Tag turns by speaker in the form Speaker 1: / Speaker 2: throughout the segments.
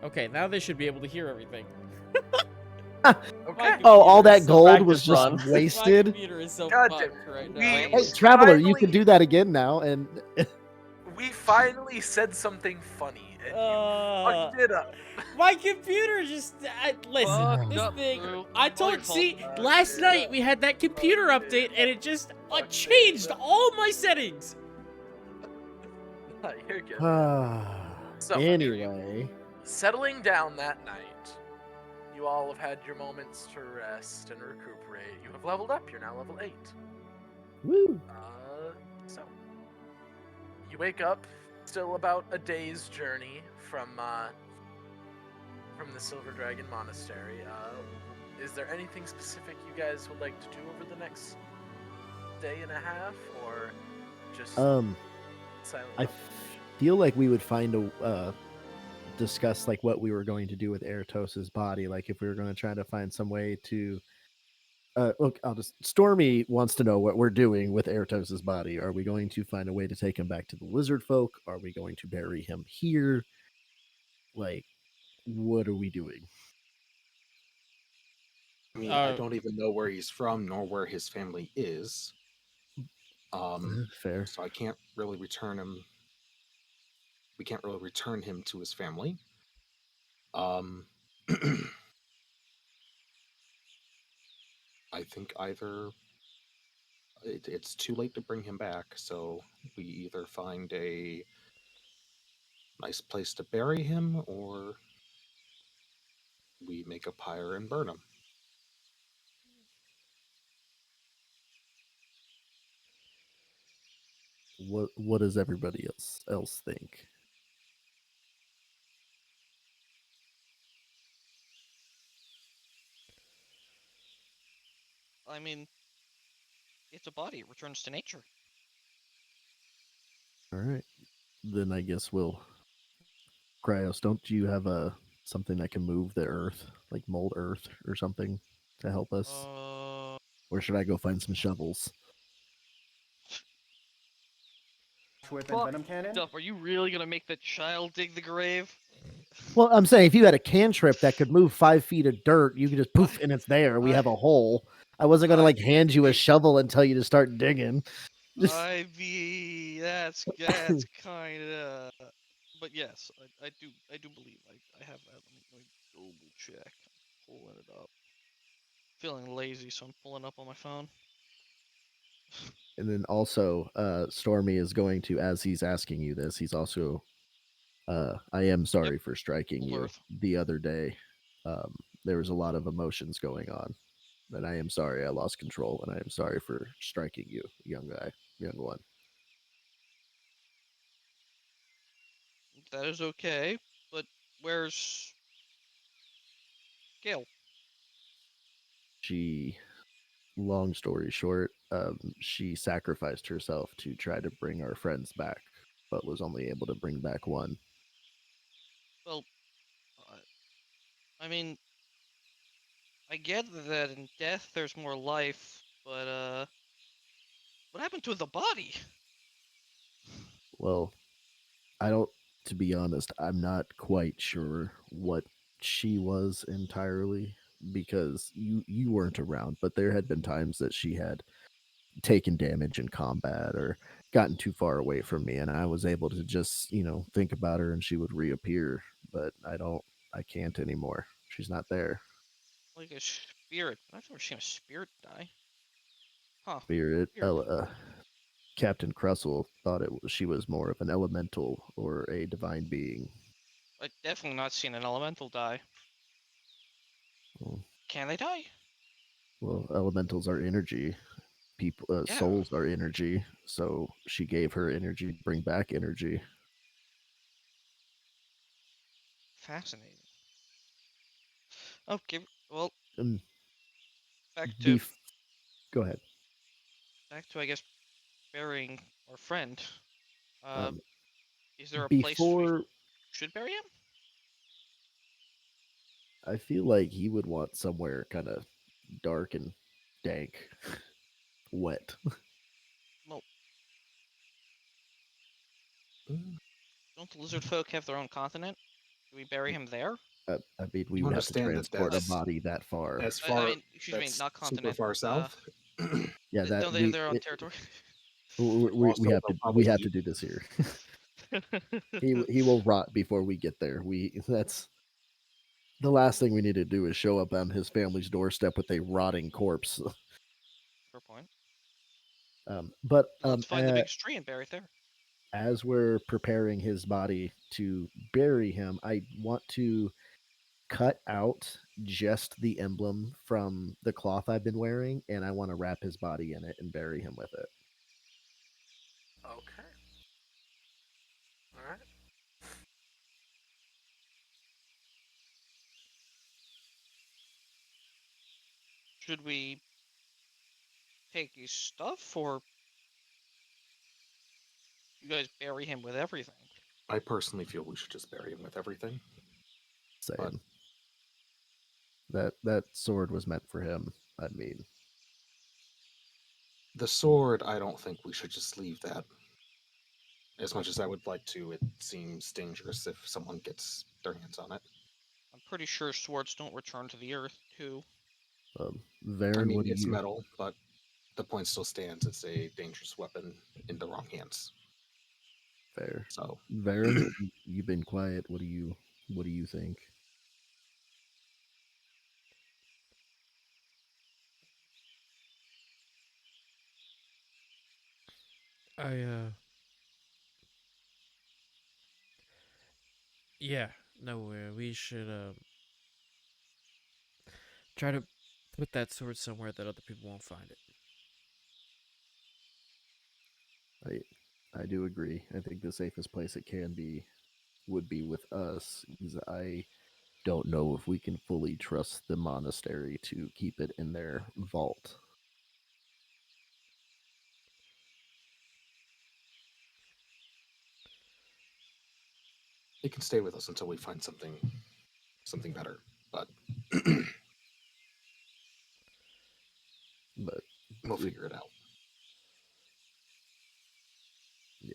Speaker 1: Okay, now they should be able to hear everything.
Speaker 2: Okay.
Speaker 3: Oh, all that
Speaker 1: So
Speaker 3: gold was
Speaker 4: practice
Speaker 3: just
Speaker 4: run.
Speaker 1: my
Speaker 3: wasted.
Speaker 1: computer is so
Speaker 2: God
Speaker 1: fucked right now.
Speaker 2: we-
Speaker 3: Hey, Traveler, you
Speaker 2: finally-
Speaker 3: can do that again now, and
Speaker 2: We finally said something funny, and you fucked it up.
Speaker 1: My computer just listen.
Speaker 5: Fucked
Speaker 1: This
Speaker 5: up,
Speaker 1: thing.
Speaker 5: Drew.
Speaker 1: I
Speaker 5: All
Speaker 1: told.
Speaker 5: your fault.
Speaker 1: See, last night we had that computer update, and it just changed all my settings.
Speaker 2: You're good. So,
Speaker 3: anyway,
Speaker 2: settling down that night, you all have had your moments to rest and recuperate. You have leveled up. You're now level 8.
Speaker 3: woo.
Speaker 2: So you wake up, still about a day's journey from the Silver Dragon Monastery. Is there anything specific you guys would like to do over the next day and a half, or just silent?
Speaker 3: I feel like we would find a discuss like what we were going to do with Erhtos's body, like if we were going to try to find some way to. Look, Stormy wants to know what we're doing with Erhtos's body. Are we going to find a way to take him back to the lizard folk? Are we going to bury him here? Like, what are we doing?
Speaker 4: I mean, I don't even know where he's from nor where his family is.
Speaker 3: Fair.
Speaker 4: So I can't really return him. We can't really return him to his family. I think either it's too late to bring him back, so we either find a nice place to bury him, or we make a pyre and burn him.
Speaker 3: What does everybody else think?
Speaker 5: I mean, it's a body. It returns to nature.
Speaker 3: All right, then I guess we'll. Cryos, don't you have something that can move the earth, like mold earth or something, to help us? Or should I go find some shovels?
Speaker 6: With a venom cannon?
Speaker 5: Duff, are you really gonna make the child dig the grave?
Speaker 3: Well, I'm saying if you had a cantrip that could move 5 feet of dirt, you could just poof and it's there. We have a hole. I wasn't gonna like hand you a shovel and tell you to start digging.
Speaker 5: I mean, that's kind of. But yes, I do believe I have that. Let me double check. I'm pulling it up. Feeling lazy, so I'm pulling up on my phone.
Speaker 3: And then also, Stormy is going to, as he's asking you this, he's also, I am sorry for striking you the other day. There was a lot of emotions going on, and I am sorry I lost control, and I am sorry for striking you, young one.
Speaker 5: That is okay, but where's Gail?
Speaker 3: Long story short, she sacrificed herself to try to bring our friends back, but was only able to bring back one.
Speaker 5: Well, I mean, I get that in death there's more life, but what happened to the body?
Speaker 3: Well, to be honest, I'm not quite sure what she was entirely, because you weren't around, but there had been times that she had taken damage in combat or gotten too far away from me, and I was able to just, think about her and she would reappear, but I can't anymore. She's not there.
Speaker 5: Like a spirit. I've never seen a spirit die. Huh.
Speaker 3: Spirit. Captain Crussell thought she was more of an elemental or a divine being.
Speaker 5: I've definitely not seen an elemental die.
Speaker 3: Well,
Speaker 5: can they die?
Speaker 3: Well, elementals are energy. People, souls are energy. So she gave her energy to bring back energy.
Speaker 5: Fascinating. Okay, well, back to.
Speaker 3: Go ahead.
Speaker 5: Back to, I guess, burying our friend. Is there a place we should bury him?
Speaker 3: I feel like he would want somewhere kind of dark and dank, wet.
Speaker 5: Well, don't the lizard folk have their own continent? Do we bury him there?
Speaker 3: I mean, we
Speaker 4: You
Speaker 3: would have to
Speaker 4: understand that
Speaker 3: transport a
Speaker 4: that's
Speaker 3: body that far.
Speaker 4: as
Speaker 5: I
Speaker 4: far
Speaker 5: mean, excuse me,
Speaker 4: that's
Speaker 5: not
Speaker 4: super
Speaker 5: continent.
Speaker 4: far south.
Speaker 3: Yeah, that
Speaker 5: Don't they have their own
Speaker 3: it,
Speaker 5: territory?
Speaker 4: Also, they'll
Speaker 3: we have
Speaker 4: probably
Speaker 3: to do this here. He will rot before we get there. That's the last thing we need to do is show up on his family's doorstep with a rotting corpse.
Speaker 5: Fair point.
Speaker 3: But
Speaker 5: Let's find the biggest tree and bury it there.
Speaker 3: as we're preparing his body to bury him, I want to cut out just the emblem from the cloth I've been wearing, and I want to wrap his body in it and bury him with it.
Speaker 2: Okay. All right.
Speaker 5: Should we take his stuff, or you guys bury him with everything?
Speaker 4: I personally feel we should just bury him with everything. But
Speaker 3: Saying that sword was meant for him. I mean,
Speaker 4: the sword, I don't think we should just leave that. As much as I would like to, it seems dangerous if someone gets their hands on it.
Speaker 5: I'm pretty sure swords don't return to the earth, too.
Speaker 4: I
Speaker 3: Varen,
Speaker 4: mean,
Speaker 3: what do
Speaker 4: it's
Speaker 3: you?
Speaker 4: metal, but the point still stands. It's a dangerous weapon in the wrong hands.
Speaker 3: Fair.
Speaker 4: So,
Speaker 3: Varen, you've been quiet. What do you think?
Speaker 1: I yeah, no, we should try to put that sword somewhere that other people won't find it.
Speaker 3: I do agree. I think the safest place it can be would be with us, because I don't know if we can fully trust the monastery to keep it in their vault.
Speaker 4: it can stay with us until we find something better. But
Speaker 3: But
Speaker 4: we'll
Speaker 3: it,
Speaker 4: figure it out.
Speaker 3: yeah,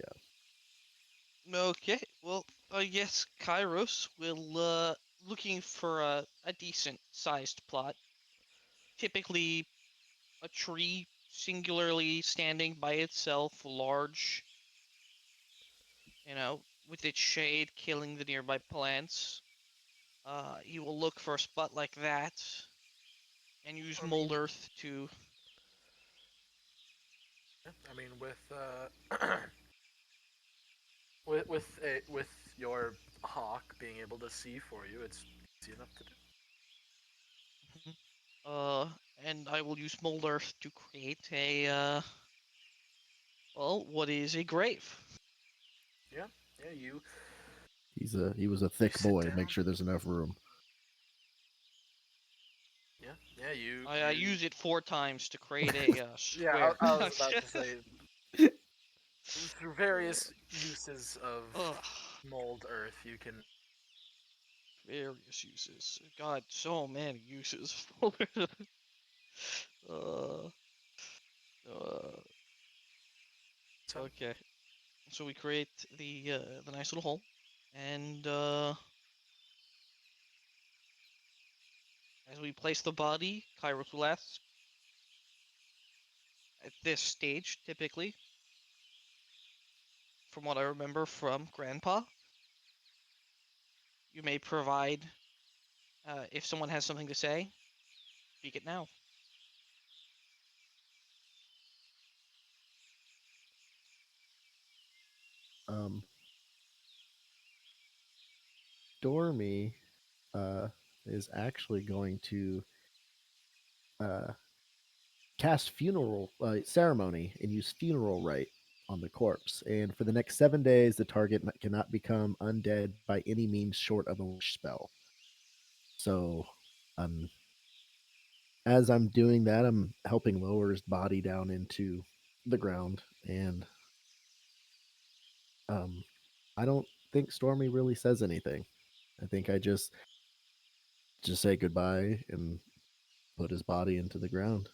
Speaker 5: Okay, well, I guess Kairos will, looking for a decent-sized plot. Typically, a tree singularly standing by itself, large, with its shade killing the nearby plants. You will look for a spot like that and use
Speaker 2: I
Speaker 5: mold
Speaker 2: mean,
Speaker 5: earth to.
Speaker 2: I mean, with your hawk being able to see for you, it's easy enough to do.
Speaker 5: uh, and I will use mold earth to create well, what is a grave?
Speaker 2: Yeah, yeah.
Speaker 3: he was a
Speaker 2: You
Speaker 3: thick
Speaker 2: sit
Speaker 3: boy. Make
Speaker 2: down.
Speaker 3: sure there's enough room.
Speaker 2: Yeah, yeah.
Speaker 5: I
Speaker 2: You.
Speaker 5: use it 4 times to create a
Speaker 2: Yeah,
Speaker 5: square.
Speaker 2: I was about to say through various uses of
Speaker 5: Ugh,
Speaker 2: mold earth, you can.
Speaker 5: various uses. God, so many uses for it. uh, uh,
Speaker 2: So,
Speaker 5: okay. So we create the nice little hole, and as we place the body, Kairos will ask. At this stage, typically, from what I remember from Grandpa, you may provide if someone has something to say, speak it now.
Speaker 3: Um, Stormy is actually going to uh, cast funeral ceremony and use funeral rite on the corpse. And for the next 7 days, the target cannot become undead by any means short of a wish spell. So, um, as I'm doing that, I'm helping lower his body down into the ground, and I don't think Stormy really says anything. I think I just say goodbye and put his body into the ground.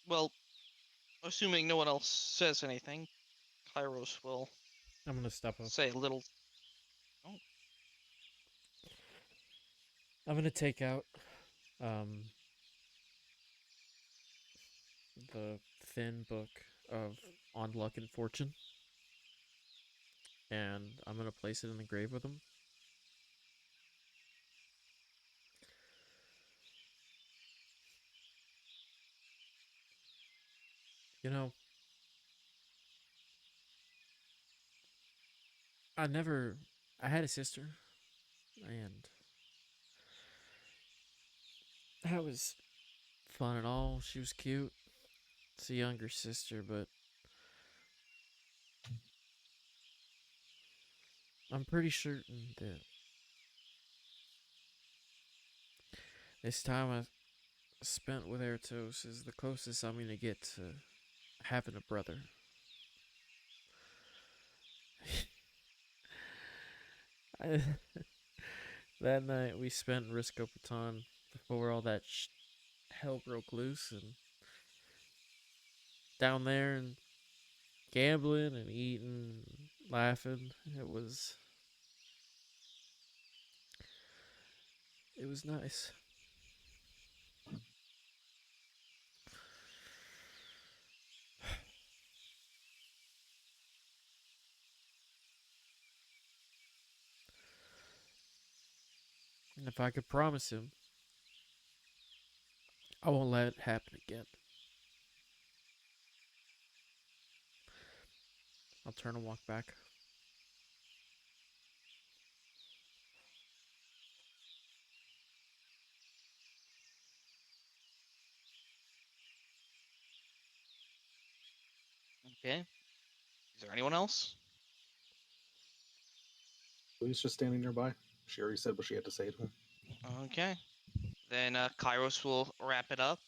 Speaker 5: Well, assuming no one else says anything, Kairos will
Speaker 1: I'm gonna step up.
Speaker 5: say a little.
Speaker 1: I'm gonna take out the thin book of On Luck and Fortune, and I'm gonna place it in the grave with him. You know, I had a sister, and that was fun and all. She was cute. It's a younger sister, but I'm pretty certain that this time I spent with Erhtos is the closest I'm gonna get to having a brother. I, that night we spent in Riscopaton before all that hell broke loose, and down there and gambling and eating, and laughing. It was nice. And if I could promise him, I won't let it happen again. I'll turn and walk back.
Speaker 5: Okay. Is there anyone else?
Speaker 4: Louise just standing nearby. She already said what she had to say to him.
Speaker 5: Okay. Then Kairos will wrap it up.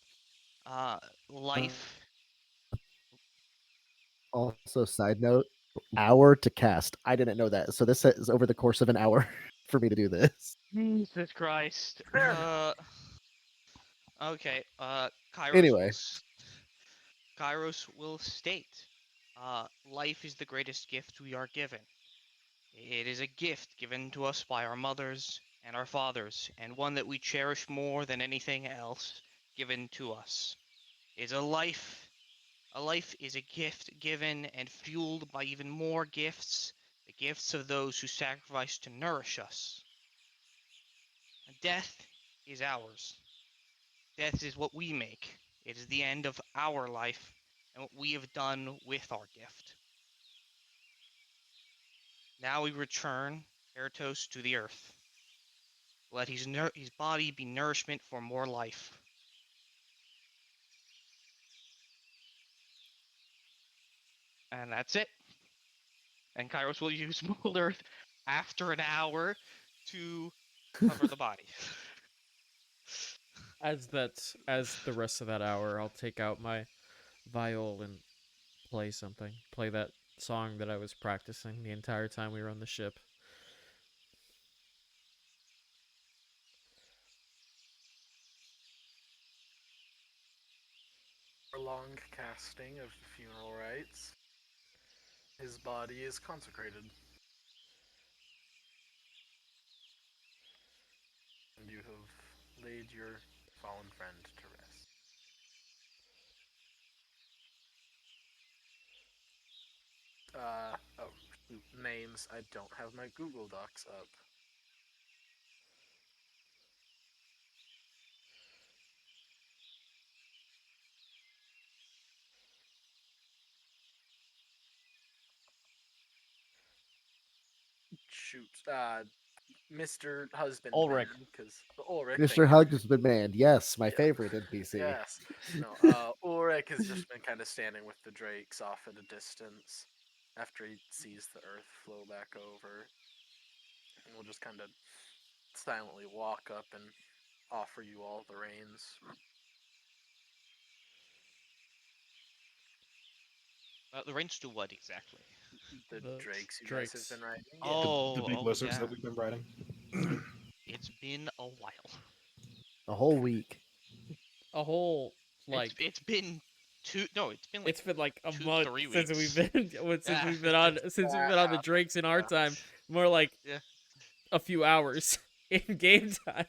Speaker 5: Life.
Speaker 3: Also, side note, hour to cast. I didn't know that. So this is over the course of an hour for me to do this.
Speaker 5: Jesus Christ. Okay.
Speaker 3: Anyway.
Speaker 5: Kairos will state, life is the greatest gift we are given. It is a gift given to us by our mothers and our fathers, and one that we cherish more than anything else given to us. Is a life. A life is a gift given and fueled by even more gifts, the gifts of those who sacrifice to nourish us. Death is ours. Death is what we make. It is the end of our life and what we have done with our gift. Now we return Erhtos to the earth. Let his body be nourishment for more life. And that's it. And Kairos will use Mold Earth after an hour to cover the body.
Speaker 1: As the rest of that hour, I'll take out my viol and play something. Play that song that I was practicing the entire time we were on the ship.
Speaker 2: Prolonged casting of the funeral rites. His body is consecrated. And you have laid your fallen friend to rest. Oh, shoot, names. I don't have my Google Docs up. Shoot, Mr. Husbandman,
Speaker 6: Ulrich.
Speaker 2: because Ulrich,
Speaker 3: Mr. Husbandman, yes, my favorite NPC.
Speaker 2: yes. No, Ulrich has just been kind of standing with the drakes off at a distance after he sees the earth flow back over. And we'll just kind of silently walk up and offer you all the reins.
Speaker 5: The range to what exactly?
Speaker 2: The
Speaker 1: The
Speaker 2: drakes you guys
Speaker 1: drakes.
Speaker 2: have been riding.
Speaker 4: The,
Speaker 5: Oh,
Speaker 4: the big
Speaker 5: oh
Speaker 4: lizards
Speaker 5: yeah.
Speaker 4: that we've been riding.
Speaker 5: It's been a while.
Speaker 3: A whole week.
Speaker 1: A whole
Speaker 5: It's been
Speaker 1: it's been like a
Speaker 5: 2,
Speaker 1: month
Speaker 5: 3
Speaker 1: since we've
Speaker 5: weeks.
Speaker 1: been
Speaker 5: Yeah.
Speaker 1: since we've been on the drakes in our time. More like
Speaker 5: Yeah.
Speaker 1: a few hours in game time.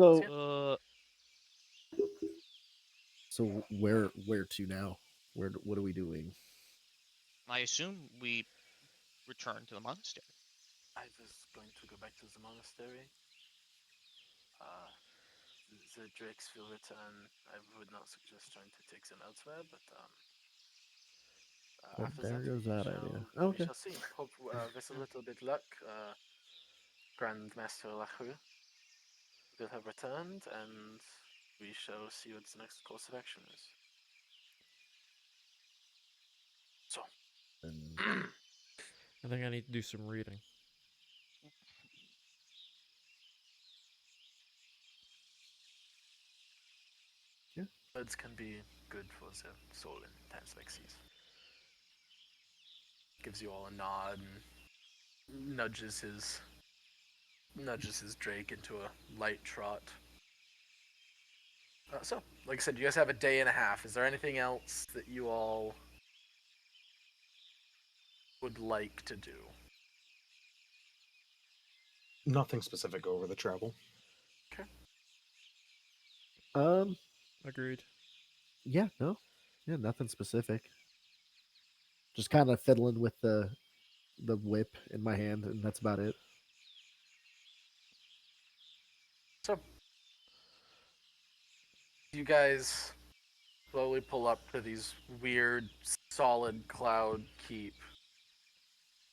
Speaker 3: So,
Speaker 5: Uh,
Speaker 3: so where to now? What are we doing?
Speaker 5: I assume we return to the monastery.
Speaker 2: I was going to go back to the monastery. The drakes will return. I would not suggest trying to take them elsewhere, but
Speaker 3: Well,
Speaker 2: after
Speaker 3: there
Speaker 2: that
Speaker 3: goes that idea.
Speaker 2: we
Speaker 3: Okay.
Speaker 2: shall see. Hope with a little bit luck, Grandmaster Lachru will have returned, and we shall see what the next course of action is. So,
Speaker 3: And
Speaker 1: I think I need to do some reading.
Speaker 2: words can be good for the soul in times like these. Gives you all a nod and nudges his Drake into a light trot. So, like I said, you guys have a day and a half. Is there anything else that you all would like to do?
Speaker 4: Nothing specific over the travel.
Speaker 2: Okay.
Speaker 1: Agreed.
Speaker 3: yeah, nothing specific. Just kind of fiddling with the whip in my hand, and that's about it.
Speaker 2: So, you guys slowly pull up to these weird, solid cloud keep.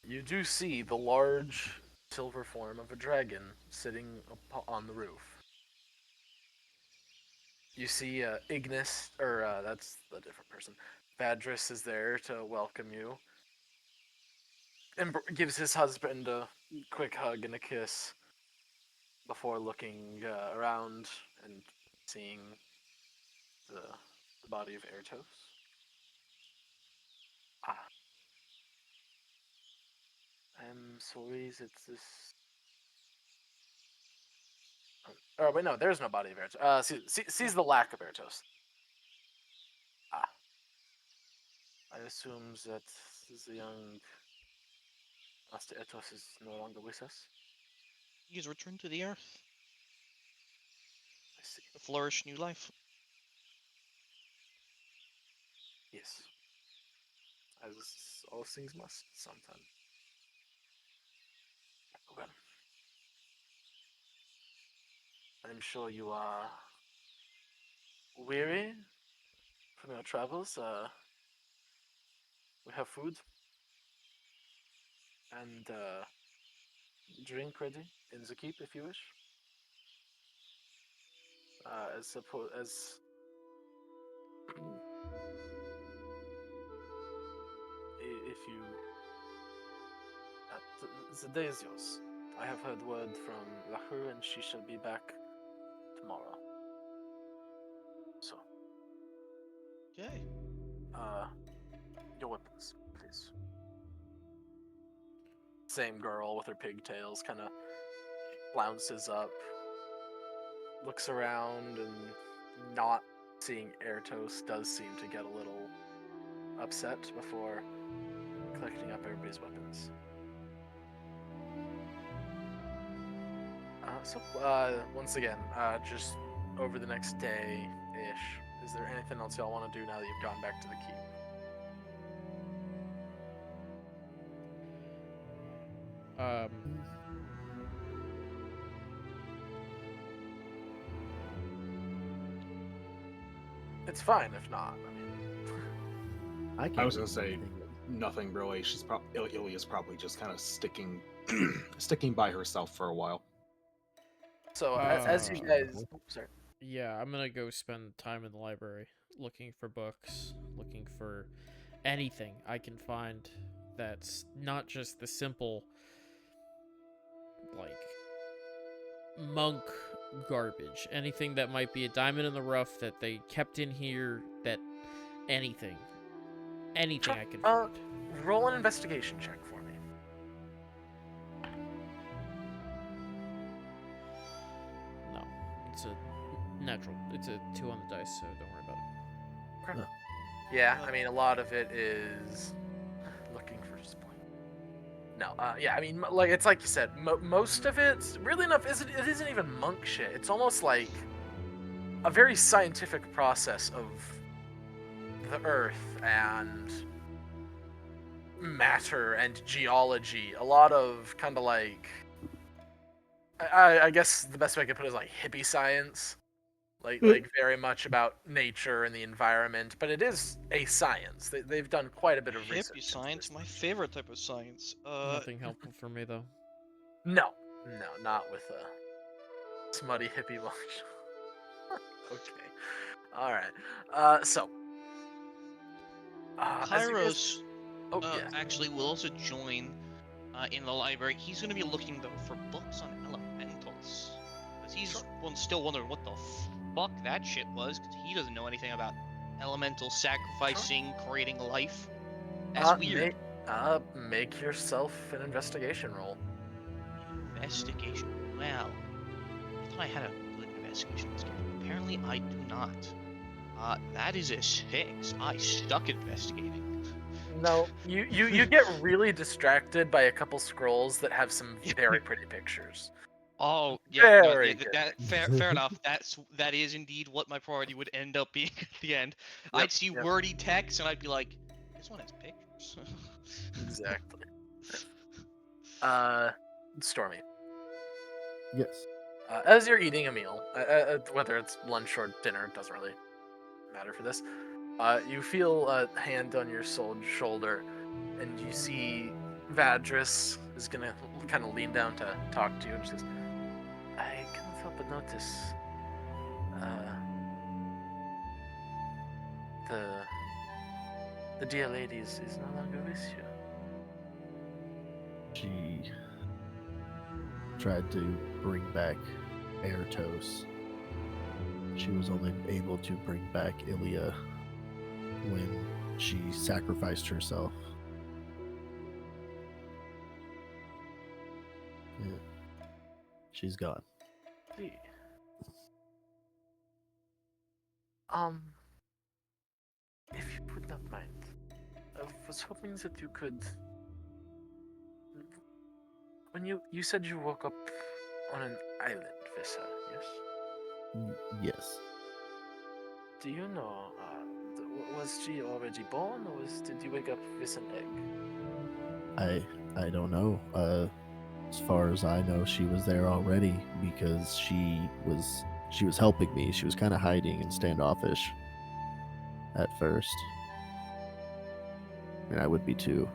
Speaker 2: You do see the large silver form of a dragon sitting on the roof. You see Ignis, or that's a different person. Vadris is there to welcome you and gives his husband a quick hug and a kiss before looking around and seeing the body of Erhtos. Ah, I'm sorry that this. Oh, wait, no, there's no body of Erhtos. Sees the lack of Erhtos. Ah, I assume that the young Master Erhtos is no longer with us.
Speaker 5: He has returned to the earth
Speaker 2: I see.
Speaker 5: to flourish new life.
Speaker 2: Yes. As all things must sometime. Well, I'm sure you are weary from your travels. We have food and drink ready in the keep if you wish. As if you the day is yours. I have heard word from Lachru and she shall be back tomorrow. So,
Speaker 5: Okay.
Speaker 2: your weapons, please. Same girl with her pigtails kind of flounces up, looks around, and not seeing Erhtos does seem to get a little upset before collecting up everybody's weapons. Once again, just over the next day-ish, is there anything else y'all want to do now that you've gone back to the keep?
Speaker 1: Um,
Speaker 2: It's fine if not. I mean,
Speaker 3: I can't
Speaker 4: I was gonna
Speaker 3: think of
Speaker 4: say
Speaker 3: anything.
Speaker 4: nothing really. She's Ilya's probably just kind of sticking sticking by herself for a while.
Speaker 2: so as you guys,
Speaker 3: Understandable.
Speaker 2: sorry.
Speaker 1: yeah, I'm gonna go spend time in the library looking for books, looking for anything I can find that's not just the simple, like, monk garbage. Anything that might be a diamond in the rough that they kept in here, that anything. Anything I can find.
Speaker 2: Roll an investigation check for me.
Speaker 1: No. It's a natural. It's a 2 on the dice, so don't worry about it.
Speaker 2: Yeah, I mean, a lot of it is looking for disappointment. No, yeah, I mean, like it's like you said, most of it, really enough, it isn't even monk shit. It's almost like a very scientific process of the Earth and matter and geology. A lot of kind of like, I guess the best way I could put it is like hippie science. Like very much about nature and the environment, but it is a science. They've done quite a bit of research.
Speaker 5: Hippie
Speaker 2: into
Speaker 5: science,
Speaker 2: this.
Speaker 5: my favorite type of science.
Speaker 1: Nothing helpful for me though.
Speaker 2: No, not with a smutty hippie monk. Okay, all right. So, as you guys,
Speaker 5: Kairos
Speaker 2: oh yeah,
Speaker 5: actually will also join in the library. He's going to be looking though for books on elementals, because he's still wondering what the fuck that shit was, because he doesn't know anything about elemental sacrificing, creating life. That's weird.
Speaker 2: make yourself an investigation roll.
Speaker 5: Investigation. Well, I thought I had a good investigation skill. Apparently, I do not. That is a 6. I suck at investigating.
Speaker 2: No, you get really distracted by a couple scrolls that have some very pretty pictures.
Speaker 5: Oh, yeah, no,
Speaker 2: Very
Speaker 5: yeah,
Speaker 2: good.
Speaker 5: fair enough. That is indeed what my priority would end up being at the end. I'd see
Speaker 2: Yep.
Speaker 5: wordy text and I'd be like, this one has pictures.
Speaker 2: Exactly. Stormy.
Speaker 3: Yes.
Speaker 2: As you're eating a meal, whether it's lunch or dinner, it doesn't really matter for this. You feel a hand on your shoulder, and you see Vadris is gonna kind of lean down to talk to you, and she says, "I cannot help but notice the dear lady is no longer with you."
Speaker 3: She tried to bring back Erhtos. She was only able to bring back Ilya when she sacrificed herself. Yeah. She's gone.
Speaker 2: See. If you would not mind, I was hoping that you could. When you said you woke up on an island, Vissa, yes?
Speaker 3: Yes.
Speaker 2: Do you know, was she already born, or did you wake up with an egg?
Speaker 3: I don't know. As far as I know, she was there already because she was helping me. She was kind of hiding and standoffish at first. I mean, I would be too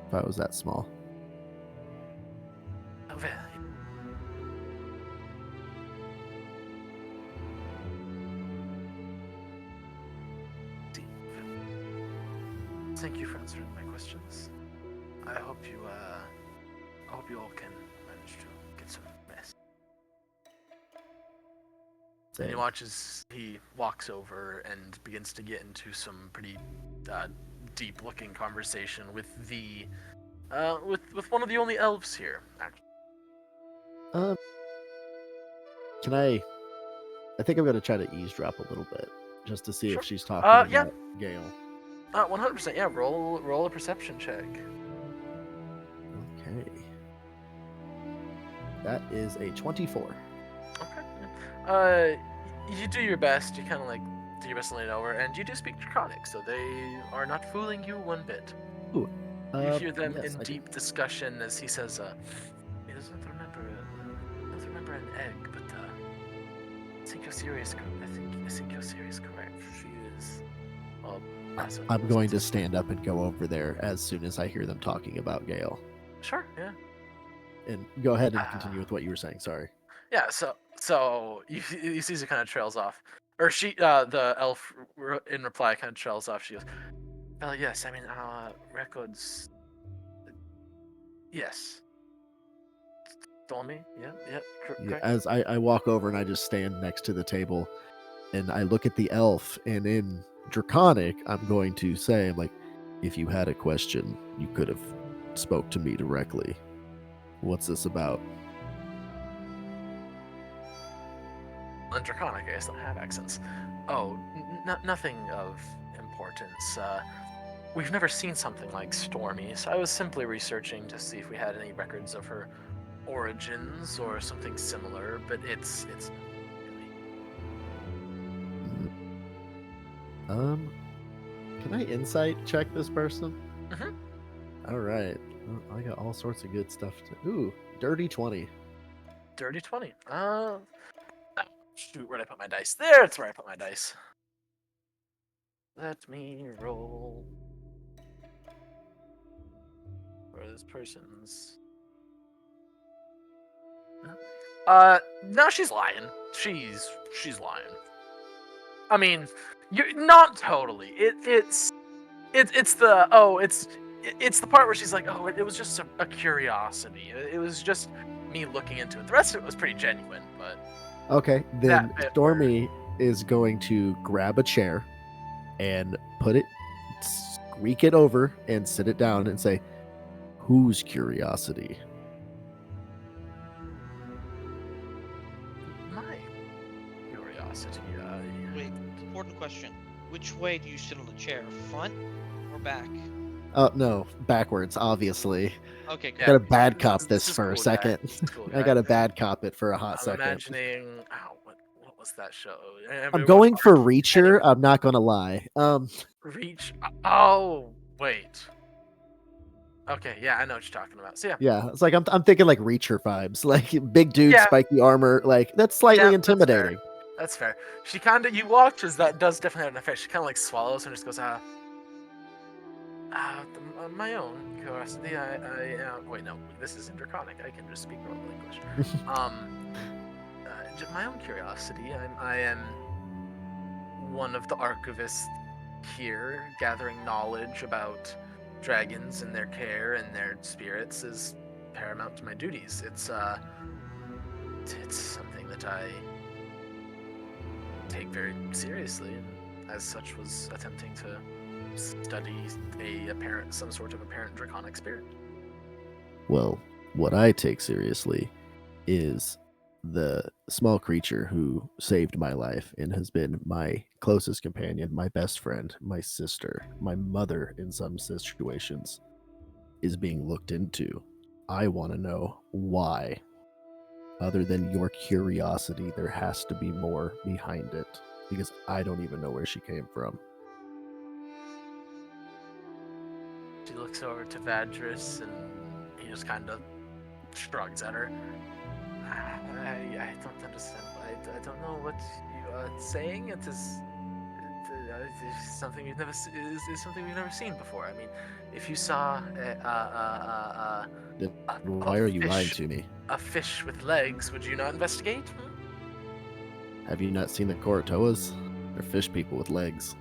Speaker 3: if I was that small.
Speaker 2: Oh, well. See, thank you for answering my questions. I hope you all can manage to get some rest. And he watches. He walks over and begins to get into some pretty deep-looking conversation with the with one of the only elves here. Actually.
Speaker 3: Can I think I'm gonna try to eavesdrop a little bit just to see
Speaker 2: Sure.
Speaker 3: if she's talking
Speaker 2: Yeah.
Speaker 3: about Gale.
Speaker 2: 100%. Yeah. Roll a perception check.
Speaker 3: Okay. That is a 24.
Speaker 2: Okay. You do your best. You kind of like do your best to lean over, and you do speak Draconic, so they are not fooling you one bit.
Speaker 3: Ooh.
Speaker 2: You hear them
Speaker 3: yes,
Speaker 2: in
Speaker 3: I do.
Speaker 2: deep discussion as he says, he doesn't remember an egg, but I think your theory is correct. I think your theory is correct. She is.
Speaker 3: I'm going to stand up and go over there as soon as I hear them talking about Gale.
Speaker 2: Sure. Yeah.
Speaker 3: And go ahead and continue with what you were saying. Sorry.
Speaker 2: Yeah. So you see, it kind of trails off, or the elf in reply kind of trails off. She goes, "Well, yes. I mean, our records. Yes. Told me. Yeah.
Speaker 3: Yeah, as I walk over and I just stand next to the table and I look at the elf, and in Draconic, I'm going to say, I'm like, if you had a question, you could have spoke to me directly. What's this about?
Speaker 2: In Draconic, I guess don't have accents. Oh, nothing of importance. we've never seen something like Stormy, so I was simply researching to see if we had any records of her origins or something similar, but it's
Speaker 3: Can I insight check this person?
Speaker 2: Mhm.
Speaker 3: All right. Well, I got all sorts of good stuff to. Ooh, dirty 20.
Speaker 2: Dirty 20. Shoot, where'd I put my dice? There, it's where I put my dice. Let me roll for this person's. No, she's lying. She's lying. I mean, you're not totally. It's the part where she's like, oh, it was just a curiosity. It was just me looking into it. The rest of it was pretty genuine, but
Speaker 3: Okay, then
Speaker 2: that bit
Speaker 3: Stormy is going to grab a chair and put it, squeak it over, and sit it down and say, "Whose curiosity?"
Speaker 2: my curiosity.
Speaker 5: Wait, important question. Which way do you sit on the chair? Front or back?
Speaker 3: No, backwards, obviously.
Speaker 5: Okay,
Speaker 2: Yeah,
Speaker 3: I got a bad cop
Speaker 2: this
Speaker 3: this
Speaker 2: is
Speaker 3: for a
Speaker 2: cool,
Speaker 3: second.
Speaker 2: This is cool,
Speaker 3: I got a bad cop it for a hot
Speaker 2: I'm
Speaker 3: second.
Speaker 2: imagining. Oh, what was that show?
Speaker 3: I'm
Speaker 2: Everybody
Speaker 3: going
Speaker 2: watched
Speaker 3: for
Speaker 2: Archer?
Speaker 3: Reacher. I'm not gonna lie.
Speaker 2: Reach. Oh, wait. Okay, yeah, I know what you're talking about. So
Speaker 3: Yeah, it's like I'm thinking like Reacher vibes, like big dude,
Speaker 2: Yeah.
Speaker 3: spiky armor, like that's slightly
Speaker 2: Yeah,
Speaker 3: intimidating.
Speaker 2: That's fair. She kind of, you watch as that does definitely have an effect. She kind of like swallows and just goes, my own curiosity. Wait, no, this is Draconic. I can just speak normal English. My own curiosity. I am one of the archivists here, gathering knowledge about dragons and their care and their spirits is paramount to my duties. It's something that I take very seriously, and as such was attempting to study some sort of apparent draconic spirit.
Speaker 3: Well, what I take seriously is the small creature who saved my life and has been my closest companion, my best friend, my sister, my mother in some situations, is being looked into. I want to know why. Other than your curiosity, there has to be more behind it because I don't even know where she came from.
Speaker 2: She looks over to Vadris and he just kind of shrugs at her. I don't understand. I don't know what you are saying. It is something is something we've never seen before. I mean, if you saw
Speaker 3: Then why are you lying to me?
Speaker 2: a fish with legs, would you not investigate?
Speaker 3: Have you not seen the Koratoas? They're fish people with legs.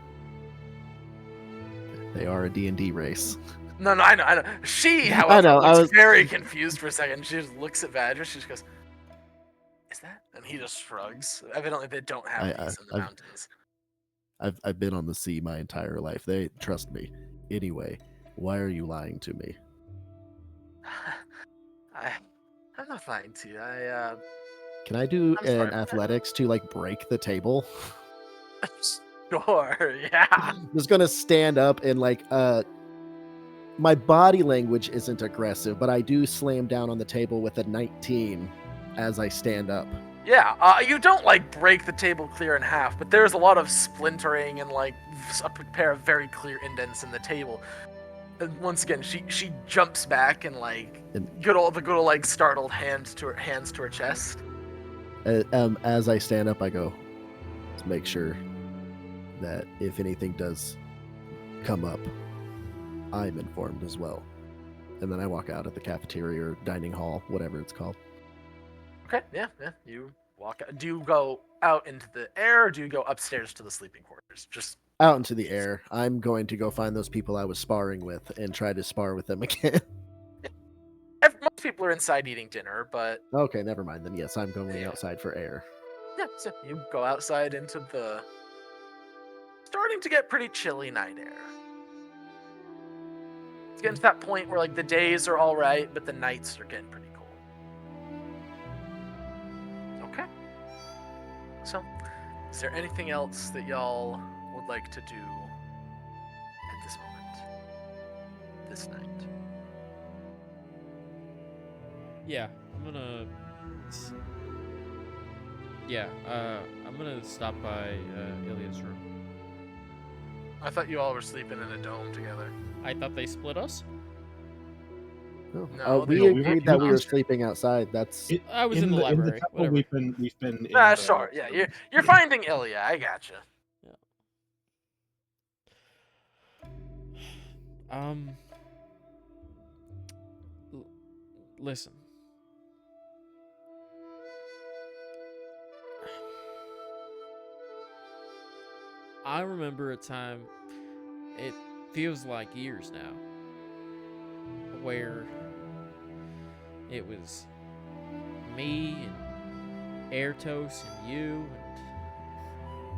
Speaker 3: They are a D&D race.
Speaker 2: No, I know. She, however,
Speaker 3: I
Speaker 2: looks
Speaker 3: was
Speaker 2: very confused for a second. She just looks at Vadris. She just goes, "Is that?" And he just shrugs. Evidently, they don't have these in the mountains.
Speaker 3: I've been on the sea my entire life. They trust me. Anyway, why are you lying to me?
Speaker 2: I'm not lying to you.
Speaker 3: Can I do
Speaker 2: I'm
Speaker 3: an
Speaker 2: sorry.
Speaker 3: athletics to like break the table?
Speaker 2: Sure, yeah.
Speaker 3: I'm just gonna stand up and like my body language isn't aggressive, but I do slam down on the table with a 19 as I stand up.
Speaker 2: Yeah, you don't like break the table clear in half, but there's a lot of splintering and like a pair of very clear indents in the table. And once again, she jumps back and like good old like startled hands to her chest.
Speaker 3: As I stand up, I go to make sure that if anything does come up, I'm informed as well. And then I walk out of the cafeteria or dining hall, whatever it's called.
Speaker 2: Okay, yeah. You walk out. Do you go out into the air or do you go upstairs to the sleeping quarters? Just
Speaker 3: out into the air. I'm going to go find those people I was sparring with and try to spar with them again.
Speaker 2: Most people are inside eating dinner, but
Speaker 3: Okay, never mind. Then yes, I'm going outside for air.
Speaker 2: yeah, so you go outside into the starting to get pretty chilly night air. It's getting to that point where like the days are all right, but the nights are getting pretty cold. Okay. So, is there anything else that y'all would like to do at this moment? this night.
Speaker 1: Yeah, I'm gonna. Yeah, I'm gonna stop by Ilya's room.
Speaker 2: I thought you all were sleeping in a dome together.
Speaker 1: I thought they split us.
Speaker 2: No,
Speaker 3: we
Speaker 2: they-
Speaker 3: agreed that we were sleeping outside. That's
Speaker 1: I was in the
Speaker 4: in the
Speaker 1: library,
Speaker 4: temple.
Speaker 1: whatever.
Speaker 4: We've been. In
Speaker 2: Ah,
Speaker 4: the
Speaker 2: sure. Yeah, you're finding Ilya. I gotcha.
Speaker 1: Listen. I remember a time, it feels like years now, where it was me and Erhtos and you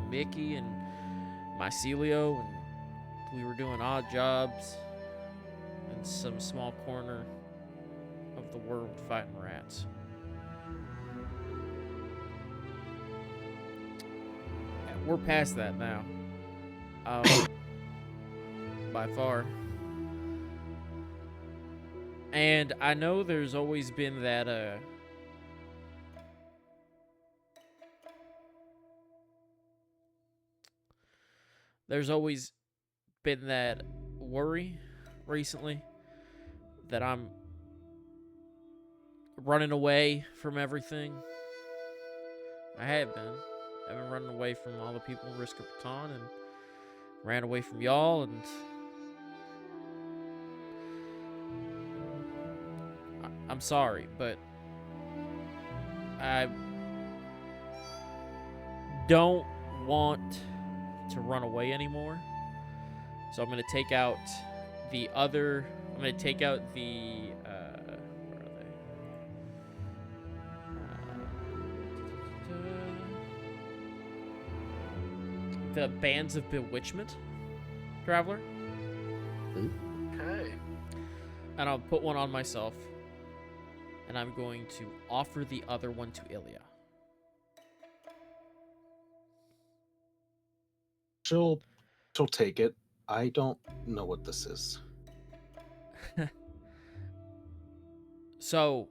Speaker 1: and Mickey and Mycelio, and we were doing odd jobs in some small corner of the world fighting rats. And we're past that now. By far. And I know there's always been that there's always been that worry recently that I'm running away from everything. I have been. I've been running away from all the people in Risk of Baton and ran away from y'all, and I'm sorry, but I don't want to run away anymore. So I'm going to take out the other... I'm going to take out the... where are they? The Bands of Bewitchment, Traveler.
Speaker 2: Okay.
Speaker 1: And I'll put one on myself. And I'm going to offer the other one to Ilya.
Speaker 4: She'll take it. I don't know what this is.
Speaker 1: So,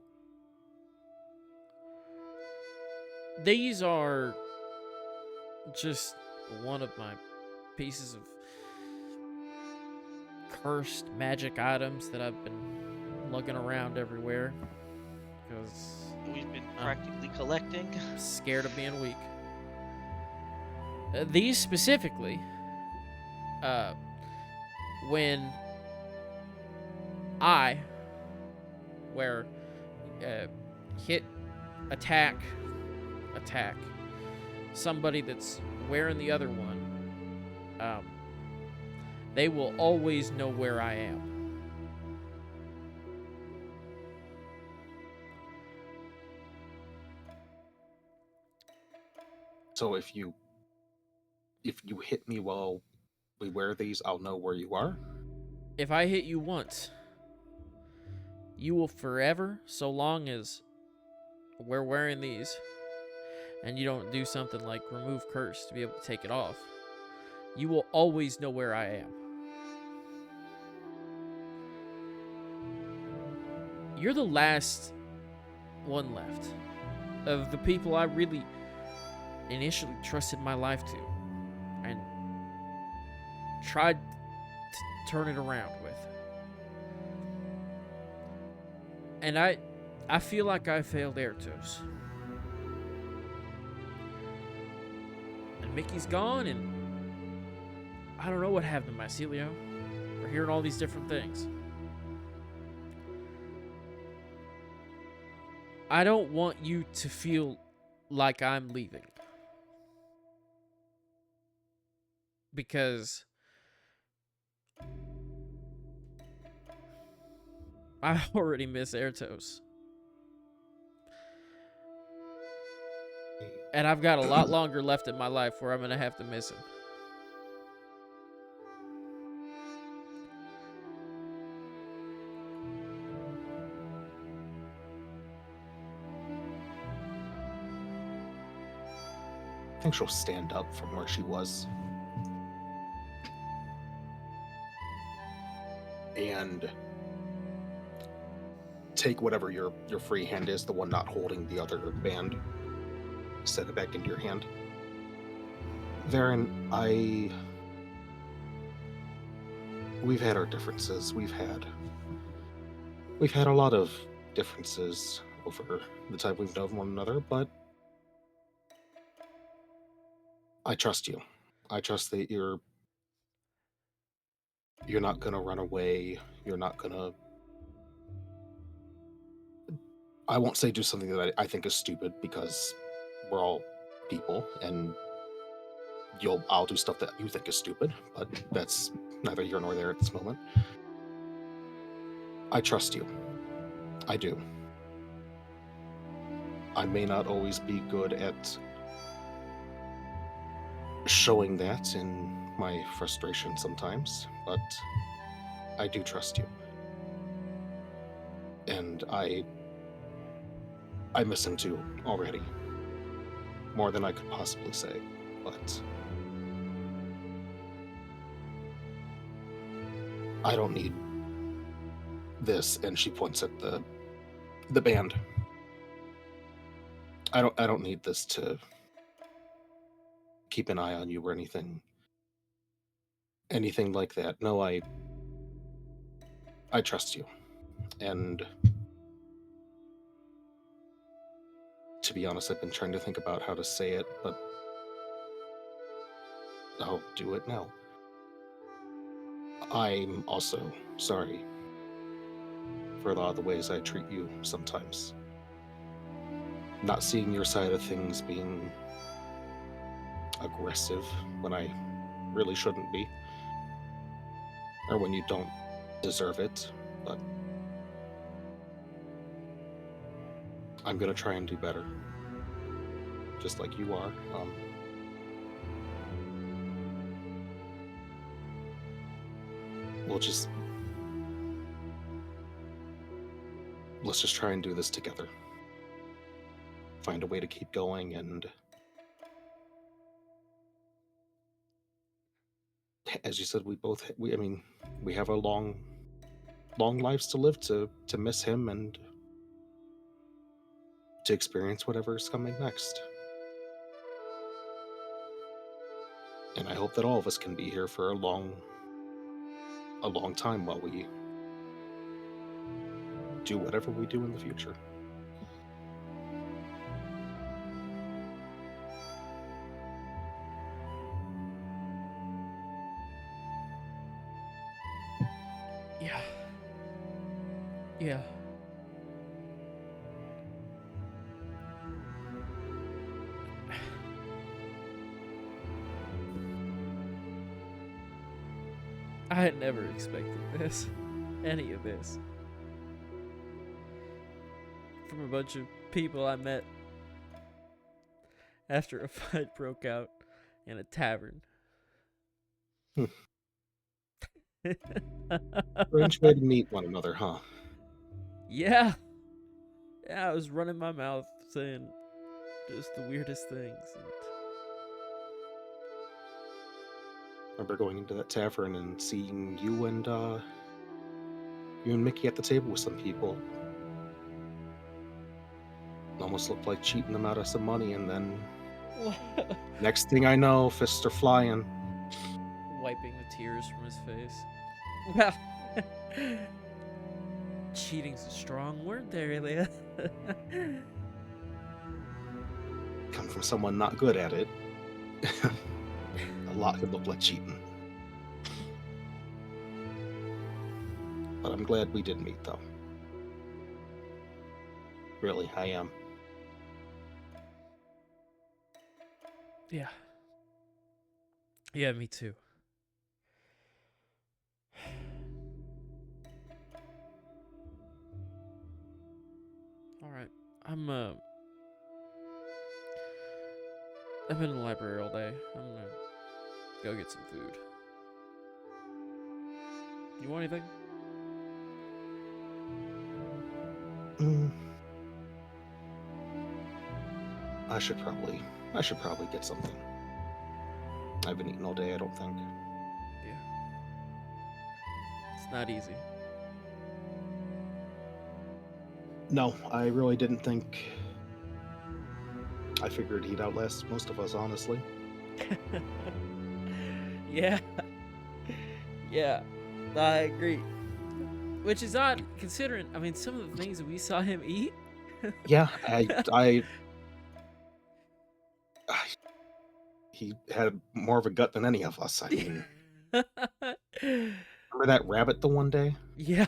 Speaker 1: these are just one of my pieces of cursed magic items that I've been lugging around everywhere because
Speaker 5: We've been practically collecting.
Speaker 1: I'm scared of being weak. These specifically, when I hit, attack somebody that's wearing the other one, they will always know where I am.
Speaker 4: So if you hit me while we wear these, I'll know where you are?
Speaker 1: If I hit you once, you will forever, so long as we're wearing these, and you don't do something like remove curse to be able to take it off, you will always know where I am. You're the last one left of the people I really initially trusted my life to and tried to turn it around with. And I feel like I failed Erhtos. And Mickey's gone, and I don't know what happened to Mycelio. We're hearing all these different things. I don't want you to feel like I'm leaving. Because I already miss Erhtos. And I've got a lot longer left in my life where I'm going to have to miss him.
Speaker 4: I think she'll stand up from where she was. And and take whatever your free hand is, the one not holding the other band, set it back into your hand. Varen, we've had our differences. We've had a lot of differences over the time we've known one another, but I trust you. I trust that you're not gonna run away. You're not gonna, I won't say do something that I think is stupid, because we're all people, and I'll do stuff that you think is stupid, but that's neither here nor there at this moment. I trust you. I do. I may not always be good at showing that in my frustration sometimes, but I do trust you. And I miss him too already. More than I could possibly say, but I don't need this. And she points at the band. I don't need this to keep an eye on you or anything like that. No, I trust you. And to be honest, I've been trying to think about how to say it, but I'll do it now. I'm also sorry for a lot of the ways I treat you sometimes. Not seeing your side of things, being aggressive when I really shouldn't be, or when you don't deserve it, but I'm gonna try and do better, just like you are. Let's just try and do this together. Find a way to keep going, and as you said, we have a long lives to live to miss him and to experience whatever's coming next. And I hope that all of us can be here for a long time while we do whatever we do in the future.
Speaker 1: Yeah. Yeah. I had never expected this. Any of this. From a bunch of people I met after a fight broke out in a tavern.
Speaker 4: Strange way to meet one another, huh?
Speaker 1: Yeah. Yeah, I was running my mouth saying just the weirdest things.
Speaker 4: I remember going into that tavern and seeing you and Mickey at the table with some people. Almost looked like cheating them out of some money, and then next thing I know, fists are flying.
Speaker 1: Wiping the tears from his face. Well, cheating's a strong word there, Ilya.
Speaker 4: Come from someone not good at it. A lot could look like cheating. But I'm glad we did meet, though. Really, I am.
Speaker 1: Yeah. Yeah, me too. Alright. I've been in the library all day. I'm gonna go get some food. You want anything?
Speaker 4: I should probably get something. I've been eating all day, I don't think.
Speaker 1: Yeah. It's not easy.
Speaker 4: No, I really didn't think. I figured he'd outlast most of us, honestly.
Speaker 1: Yeah. Yeah. I agree. Which is odd considering, I mean, some of the things that we saw him eat.
Speaker 4: Yeah, he had more of a gut than any of us. I mean, remember that rabbit the one day?
Speaker 1: Yeah.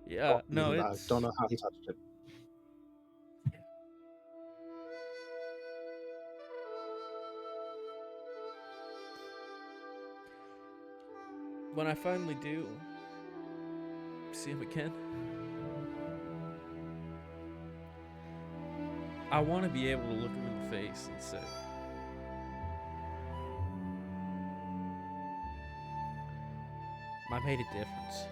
Speaker 1: Yeah. No,
Speaker 4: I
Speaker 1: it's.
Speaker 4: don't know how he touched it.
Speaker 1: When I finally do see him again, I want to be able to look him in the face and say, I made a difference.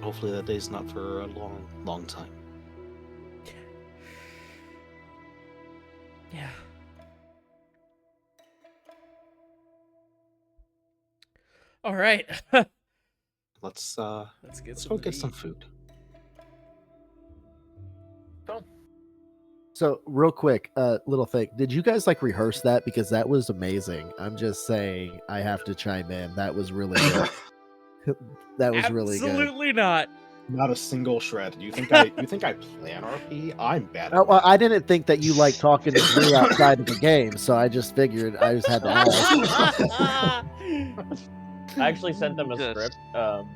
Speaker 4: Hopefully that day's not for a long, long time.
Speaker 1: Yeah. All right.
Speaker 4: Let's
Speaker 1: Let's get
Speaker 4: go get some food.
Speaker 3: So real quick, little thing. Did you guys like rehearse that? Because that was amazing. I'm just saying, I have to chime in. That was really good. That was really good.
Speaker 1: Absolutely not.
Speaker 4: Not a single shred. You think I plan RP? I'm bad at
Speaker 3: Well,
Speaker 4: it.
Speaker 3: I didn't think that you like talking to Drew outside of the game, so I just figured I just had to ask.
Speaker 7: I actually sent them a
Speaker 5: Yes.
Speaker 7: script.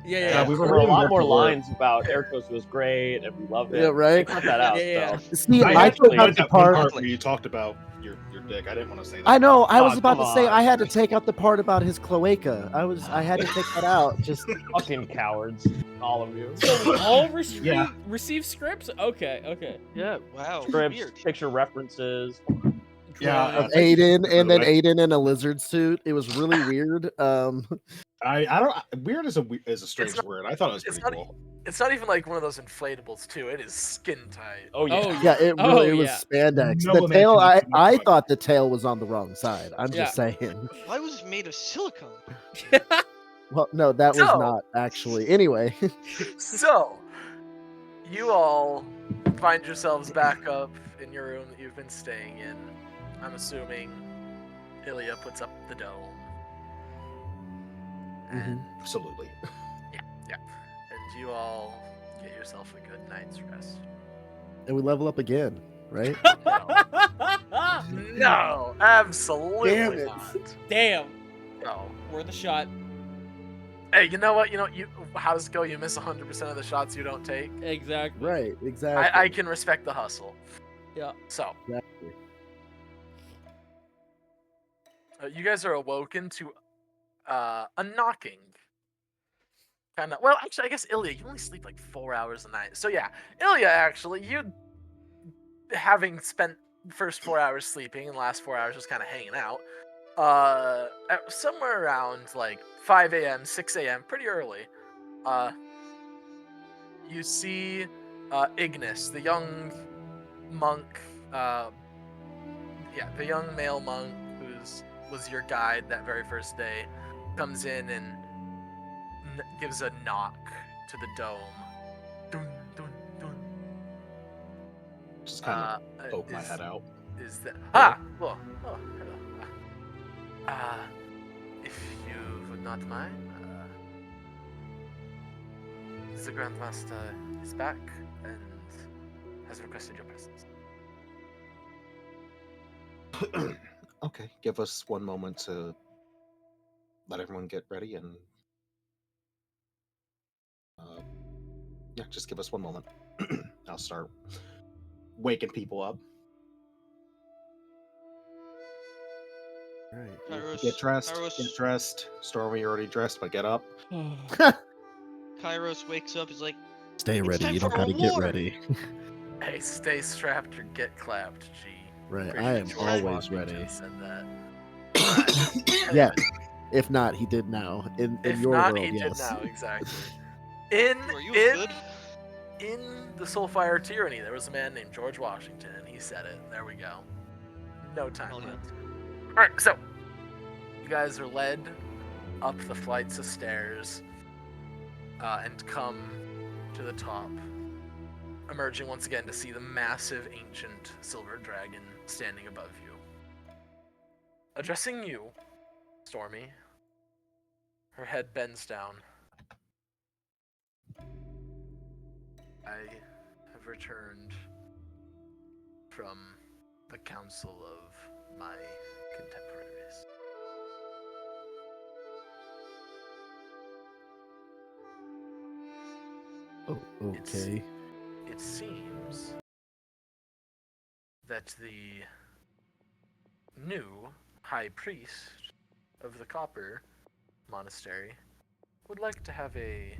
Speaker 1: Yeah.
Speaker 7: We
Speaker 4: we
Speaker 7: were
Speaker 4: were
Speaker 7: a
Speaker 4: even
Speaker 7: lot
Speaker 4: working
Speaker 7: more
Speaker 4: for it.
Speaker 7: lines about Erhtos was great and we loved it.
Speaker 3: Yeah, right?
Speaker 7: They cut that out.
Speaker 1: Yeah.
Speaker 7: So.
Speaker 3: See,
Speaker 7: I
Speaker 3: I
Speaker 7: actually-
Speaker 3: took out the part.
Speaker 4: where you talked about your dick. I didn't want to say that.
Speaker 3: I know. I was
Speaker 7: Oh,
Speaker 3: about to
Speaker 7: come
Speaker 3: say
Speaker 7: on.
Speaker 3: I had to take out the part about his cloaca. I had to take that out. Just
Speaker 7: Fucking cowards, all of you.
Speaker 1: So we all
Speaker 4: Yeah.
Speaker 1: receive scripts? Okay.
Speaker 5: Yeah. Wow.
Speaker 7: Scripts,
Speaker 5: Weird.
Speaker 7: picture references.
Speaker 4: Yeah,
Speaker 3: of
Speaker 4: thank you,
Speaker 3: Aiden,
Speaker 4: by the
Speaker 3: and then
Speaker 4: way.
Speaker 3: Aiden in a lizard suit. It was really weird.
Speaker 4: I don't. Weird is a strange
Speaker 2: not-
Speaker 4: word. I thought it was
Speaker 2: it's
Speaker 4: pretty
Speaker 2: not-
Speaker 4: cool.
Speaker 2: It's not even like one of those inflatables too. It is skin tight.
Speaker 7: Oh yeah.
Speaker 1: Oh,
Speaker 3: Yeah, it really
Speaker 1: Oh,
Speaker 3: was
Speaker 1: yeah.
Speaker 3: spandex.
Speaker 4: No
Speaker 3: The
Speaker 4: one
Speaker 3: tail,
Speaker 4: actually
Speaker 3: I
Speaker 4: looked like-
Speaker 3: thought the tail was on the wrong side. I'm just
Speaker 1: Yeah.
Speaker 3: saying.
Speaker 5: Why was it made of silicone?
Speaker 3: Well, no, that was
Speaker 2: So-
Speaker 3: not actually. Anyway,
Speaker 2: So, you all find yourselves back up in your room that you've been staying in. I'm assuming Ilya puts up the dome. And,
Speaker 4: Absolutely.
Speaker 2: and you all get yourself a good night's rest.
Speaker 3: and we level up again, right?
Speaker 2: No, absolutely
Speaker 3: Damn it.
Speaker 2: not.
Speaker 1: Damn.
Speaker 2: No.
Speaker 1: Worth a shot.
Speaker 2: Hey, you know what? How does it go? You miss 100% of the shots you don't take.
Speaker 1: Exactly.
Speaker 3: Right, exactly.
Speaker 2: I can respect the hustle.
Speaker 1: Yeah.
Speaker 2: So,
Speaker 3: Exactly.
Speaker 2: you guys are awoken to a knocking. Kind of. Well, actually, I guess Ilya, you only sleep like 4 hours a night. So yeah, Ilya, actually, you having spent the first 4 hours sleeping and the last 4 hours just kind of hanging out. Somewhere around like 5 a.m., 6 a.m., pretty early. You see Ignis, the young monk. The young male monk was your guide that very first day, comes in and gives a knock to the dome. Dun, dun, dun.
Speaker 4: Just kind of poke my head out.
Speaker 2: Is that hello. If you would not mind, the Grandmaster is back and has requested your presence.
Speaker 4: Okay, give us one moment to let everyone get ready and just give us one moment. I'll start waking people up.
Speaker 3: Right.
Speaker 5: Kairos,
Speaker 4: Get dressed.
Speaker 5: Kairos,
Speaker 4: Get dressed. Stormy, you're already dressed, but get up.
Speaker 5: Kairos wakes up. He's like,
Speaker 3: Stay
Speaker 5: It's
Speaker 3: ready.
Speaker 5: time
Speaker 3: You don't
Speaker 5: for
Speaker 3: got to get
Speaker 5: reward.
Speaker 3: ready.
Speaker 2: Hey, stay strapped or get clapped, G.
Speaker 3: Right.
Speaker 2: Pretty
Speaker 3: I am
Speaker 2: sure George
Speaker 3: always
Speaker 2: Washington
Speaker 3: ready.
Speaker 2: said that.
Speaker 3: Yeah. If not, he did now. In
Speaker 2: If
Speaker 3: your
Speaker 2: not,
Speaker 3: world,
Speaker 2: he
Speaker 3: yes.
Speaker 2: did now, exactly.
Speaker 5: "Are you good?"
Speaker 2: in the Soulfire Tyranny, there was a man named George Washington, and he said it. There we go. No time
Speaker 5: Hell yeah.
Speaker 2: left. Alright, so you guys are led up the flights of stairs and come to the top, emerging once again to see the massive ancient silver dragon standing above you. Addressing you, Stormy, her head bends down. I have returned from the council of my contemporaries.
Speaker 3: Oh, okay.
Speaker 2: It seems that the new high priest of the Copper Monastery would like to have a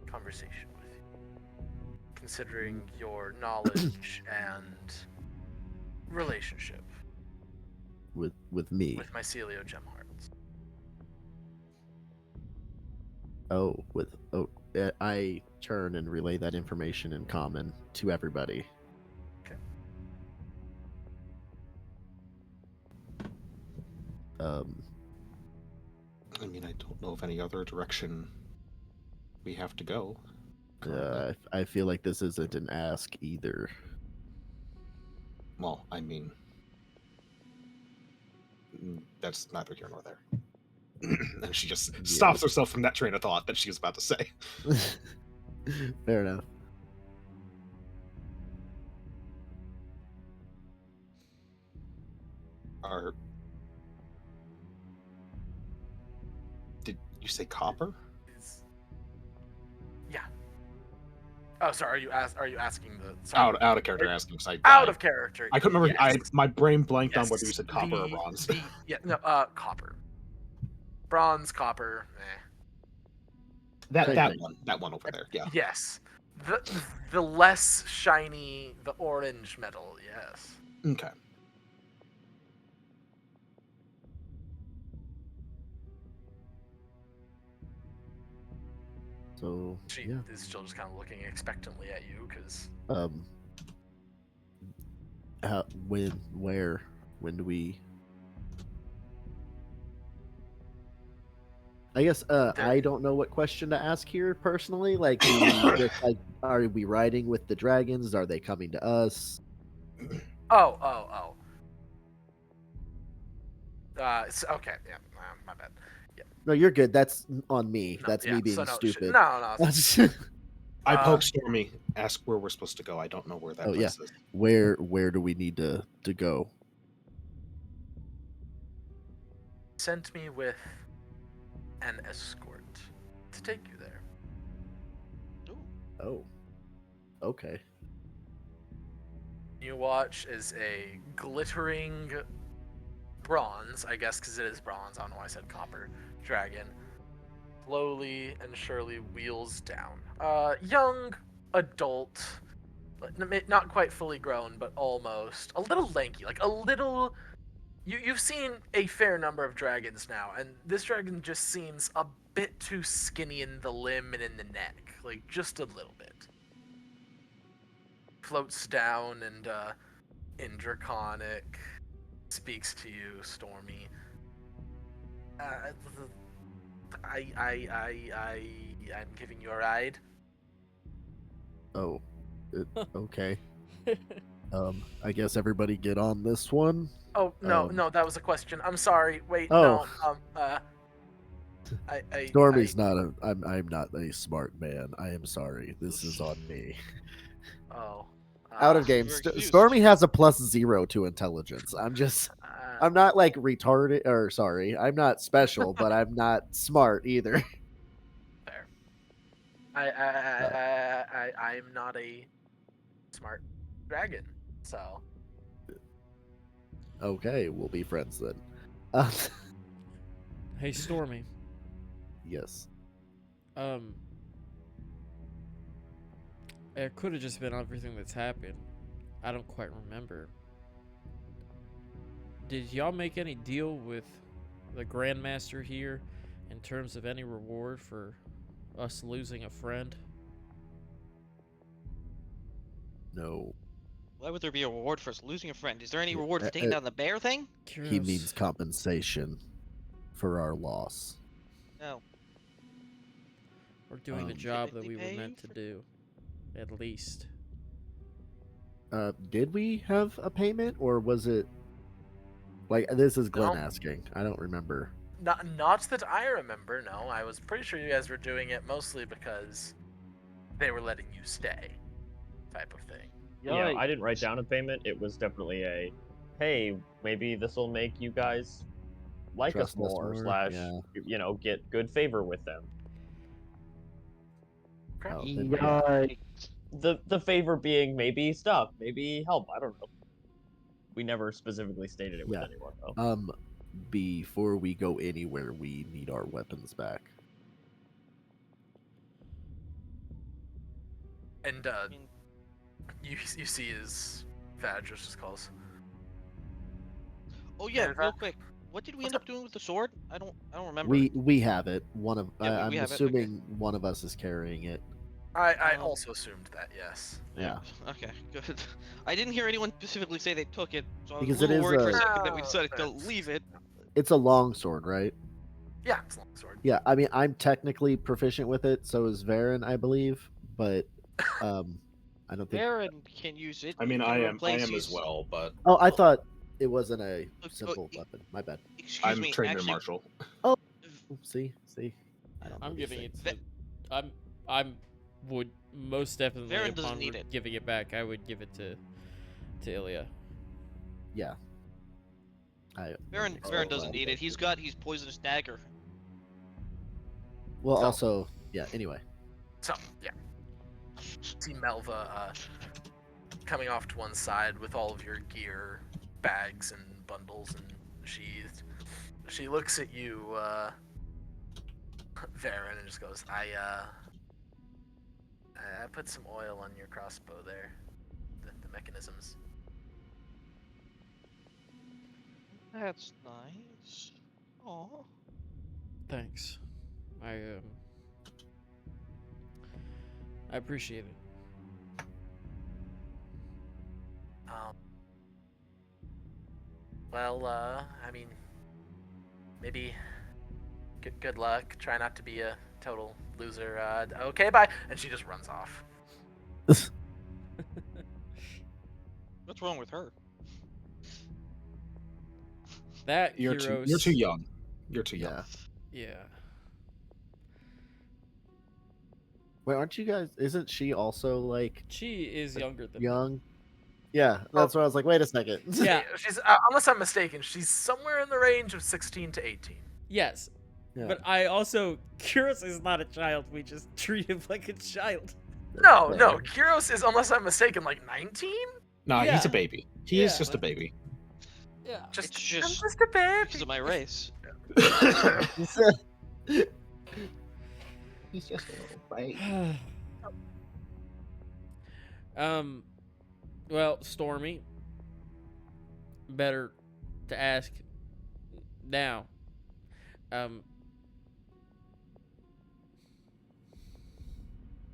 Speaker 2: conversation with you, considering your knowledge and relationship
Speaker 3: With me.
Speaker 2: with Mycelio Gemhearts.
Speaker 3: I turn and relay that information in common to everybody.
Speaker 2: Okay.
Speaker 4: I mean, I don't know of any other direction we have to go.
Speaker 3: I feel like this isn't an ask either.
Speaker 4: Well, I mean, that's neither here nor there. And she just stops herself from that train of thought that she was about to say.
Speaker 3: Fair enough.
Speaker 4: Did you say copper?
Speaker 2: Yeah. Oh, sorry. Are you asking the? Sorry.
Speaker 4: Out of character asking.
Speaker 2: Out of character.
Speaker 4: I couldn't remember.
Speaker 2: Yes.
Speaker 4: My brain blanked on
Speaker 2: Yes,
Speaker 4: whether you said copper or bronze.
Speaker 2: Copper. Bronze, copper.
Speaker 4: That one over there. Yeah.
Speaker 2: Yes. The less shiny, the orange metal. Yes.
Speaker 4: Okay.
Speaker 3: So
Speaker 2: She
Speaker 3: yeah.
Speaker 2: is still just kind of looking expectantly at you because.
Speaker 3: When do we? I guess I don't know what question to ask here personally. Like, do we just, like, are we riding with the dragons? Are they coming to us?
Speaker 2: Oh. Okay. Yeah. My bad. Yeah.
Speaker 3: No, you're good. That's on me.
Speaker 2: No,
Speaker 3: That's
Speaker 2: yeah,
Speaker 3: me being
Speaker 2: so no,
Speaker 3: stupid.
Speaker 2: No.
Speaker 4: I poke Stormy. Ask where we're supposed to go. I don't know where that place is.
Speaker 3: Where do we need to go?
Speaker 2: Sent me with an escort to take you there.
Speaker 3: Oh. Okay.
Speaker 2: You watch as a glittering bronze, I guess because it is bronze, I don't know why I said copper, dragon, slowly and surely wheels down. Young adult, not quite fully grown, but almost. A little lanky, like a little... You've seen a fair number of dragons now, and this dragon just seems a bit too skinny in the limb and in the neck. Like, just a little bit. Floats down and, in Draconic, speaks to you, Stormy. I'm giving you a ride.
Speaker 3: Oh. Okay. I guess everybody get on this one.
Speaker 2: Oh, no, that was a question. I'm sorry. Wait,
Speaker 3: Oh.
Speaker 2: no.
Speaker 3: Stormy's not a. I'm not a smart man. I am sorry. This is on me.
Speaker 2: Oh.
Speaker 3: Out of game.
Speaker 5: You're excused.
Speaker 3: Stormy has a +0 to intelligence. I'm not like retarded, or sorry, I'm not special, but I'm not smart either.
Speaker 2: Fair. I'm not a smart dragon, so.
Speaker 3: Okay, we'll be friends then.
Speaker 1: Hey, Stormy.
Speaker 3: Yes.
Speaker 1: It could have just been everything that's happened. I don't quite remember. Did y'all make any deal with the Grandmaster here in terms of any reward for us losing a friend?
Speaker 3: No.
Speaker 5: Why would there be a reward for us losing a friend? Is there any
Speaker 3: Yeah,
Speaker 5: reward for taking down the bear thing?
Speaker 3: He
Speaker 1: Kuros,
Speaker 3: means compensation for our loss.
Speaker 5: No.
Speaker 1: we're doing the
Speaker 3: um,
Speaker 1: job that
Speaker 5: typically
Speaker 1: we were
Speaker 5: pay
Speaker 1: meant to
Speaker 5: for-
Speaker 1: do, at least.
Speaker 3: Did we have a payment, or was it like this is Glenn
Speaker 2: No.
Speaker 3: asking? I don't remember.
Speaker 2: Not that I remember. No, I was pretty sure you guys were doing it mostly because they were letting you stay, type of thing.
Speaker 7: Yeah, I didn't write down a payment. It was definitely a, hey, maybe this will make you guys like
Speaker 3: Trust
Speaker 7: us more,
Speaker 3: more, yeah.
Speaker 7: you know, get good favor with them.
Speaker 2: Okay.
Speaker 3: Oh, then,
Speaker 6: Yikes.
Speaker 7: The favor being maybe stuff, maybe help. I don't know. We never specifically stated it with
Speaker 3: Yeah.
Speaker 7: anyone though.
Speaker 3: Before we go anywhere, we need our weapons back.
Speaker 2: And
Speaker 5: I mean,
Speaker 2: you see his Vadros just calls.
Speaker 5: oh yeah,
Speaker 2: Canada?
Speaker 5: real quick. What did we
Speaker 2: What's
Speaker 5: end up doing with the sword? I don't remember.
Speaker 3: We have it. One of
Speaker 5: Yeah,
Speaker 3: I'm
Speaker 5: we have it, okay.
Speaker 3: assuming one of us is carrying it.
Speaker 2: I
Speaker 5: Um,
Speaker 2: also assumed that. Yes.
Speaker 3: Yeah.
Speaker 5: Okay, good. I didn't hear anyone specifically say they took it, so I was
Speaker 3: Because
Speaker 5: a
Speaker 3: it
Speaker 5: little
Speaker 3: is
Speaker 5: worried for a
Speaker 3: a-
Speaker 5: second that we
Speaker 2: No,
Speaker 5: decided to
Speaker 2: that's-
Speaker 5: leave it.
Speaker 3: It's a long sword, right?
Speaker 2: Yeah, it's a long sword.
Speaker 3: Yeah, I mean I'm technically proficient with it, so is Varen, I believe, but I don't think.
Speaker 5: Baron can use it.
Speaker 4: I mean,
Speaker 5: You
Speaker 4: I
Speaker 5: can
Speaker 4: am
Speaker 5: replace
Speaker 4: as
Speaker 5: his-
Speaker 4: well, but
Speaker 3: Oh, I thought it wasn't a simple
Speaker 5: y-
Speaker 3: weapon. My bad.
Speaker 5: Excuse
Speaker 4: I'm
Speaker 5: me.
Speaker 4: trained in
Speaker 5: Actually,
Speaker 4: martial.
Speaker 3: See. I don't know
Speaker 1: I'm
Speaker 3: these
Speaker 1: giving it
Speaker 3: things.
Speaker 1: to. I'm would most definitely
Speaker 5: Varen doesn't
Speaker 1: upon
Speaker 5: need it.
Speaker 1: giving it back. I would give it to Ilya.
Speaker 3: Yeah.
Speaker 5: Baron doesn't need it. He's poisonous dagger.
Speaker 3: Well,
Speaker 2: So-
Speaker 3: also, yeah. Anyway,
Speaker 2: So yeah, see Melva coming off to one side with all of your gear, bags and bundles and sheathed. She looks at you, Varen, and just goes, I put some oil on your crossbow there, the mechanisms.
Speaker 5: That's nice. Aw.
Speaker 1: Thanks. I appreciate it.
Speaker 2: Well, I mean, maybe good luck. Try not to be a total loser. Okay, bye. And she just runs off.
Speaker 5: What's wrong with her?
Speaker 1: That
Speaker 4: You're
Speaker 1: Kuros,
Speaker 4: too young. You're too young.
Speaker 3: yeah.
Speaker 1: Yeah.
Speaker 3: Wait, aren't you guys? Isn't she also like
Speaker 1: She is younger than me.
Speaker 3: young? Yeah, that's what I was like. Wait a second.
Speaker 1: Yeah.
Speaker 2: She's unless I'm mistaken, she's somewhere in the range of 16 to 18.
Speaker 1: Yes.
Speaker 3: Yeah.
Speaker 1: But I also Kuros is not a child. We just treat him like a child.
Speaker 2: No,
Speaker 3: Fair.
Speaker 2: no, Kyros is, unless I'm mistaken, like 19.
Speaker 4: Nah, he's
Speaker 1: Yeah.
Speaker 4: a baby. He is
Speaker 1: Yeah.
Speaker 4: just a baby.
Speaker 1: Yeah.
Speaker 5: It's
Speaker 2: I'm
Speaker 5: just
Speaker 2: just a baby.
Speaker 5: because of my race.
Speaker 4: He's just a little baby.
Speaker 1: Well, Stormy, better to ask now.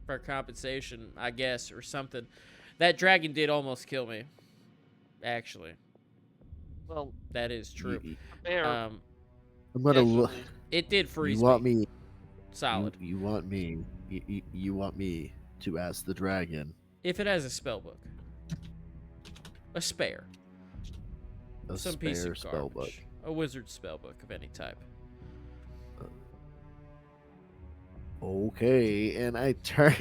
Speaker 1: For compensation, I guess, or something. That dragon did almost kill me. Actually,
Speaker 5: Well,
Speaker 1: that is true.
Speaker 5: bear.
Speaker 3: I'm gonna look.
Speaker 5: definitely-
Speaker 1: It did freeze
Speaker 3: You want
Speaker 1: me.
Speaker 3: me?
Speaker 1: Solid.
Speaker 3: You want me? You want me to ask the dragon?
Speaker 1: If it has a spell book. A spare.
Speaker 3: A
Speaker 1: Some piece
Speaker 3: spare
Speaker 1: of
Speaker 3: spell book.
Speaker 1: garbage. A wizard spell book of any type.
Speaker 3: Okay, and I turn.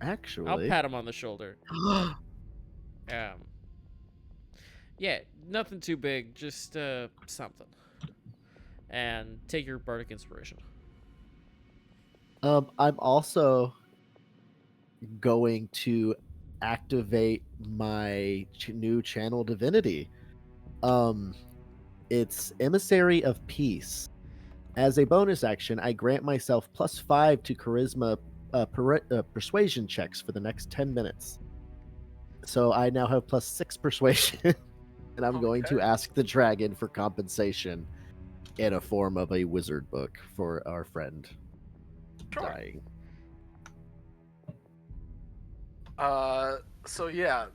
Speaker 3: Actually,
Speaker 1: I'll pat him on the shoulder. Yeah, nothing too big, just something. And take your bardic inspiration.
Speaker 3: I'm also going to activate my new channel divinity. It's Emissary of Peace. As a bonus action, I grant myself +5 to charisma persuasion checks for the next 10 minutes. So I now have +6 persuasion, and I'm going to
Speaker 2: Okay.
Speaker 3: ask the dragon for compensation in a form of a wizard book for our friend
Speaker 2: Sure.
Speaker 3: dying.
Speaker 2: So yeah,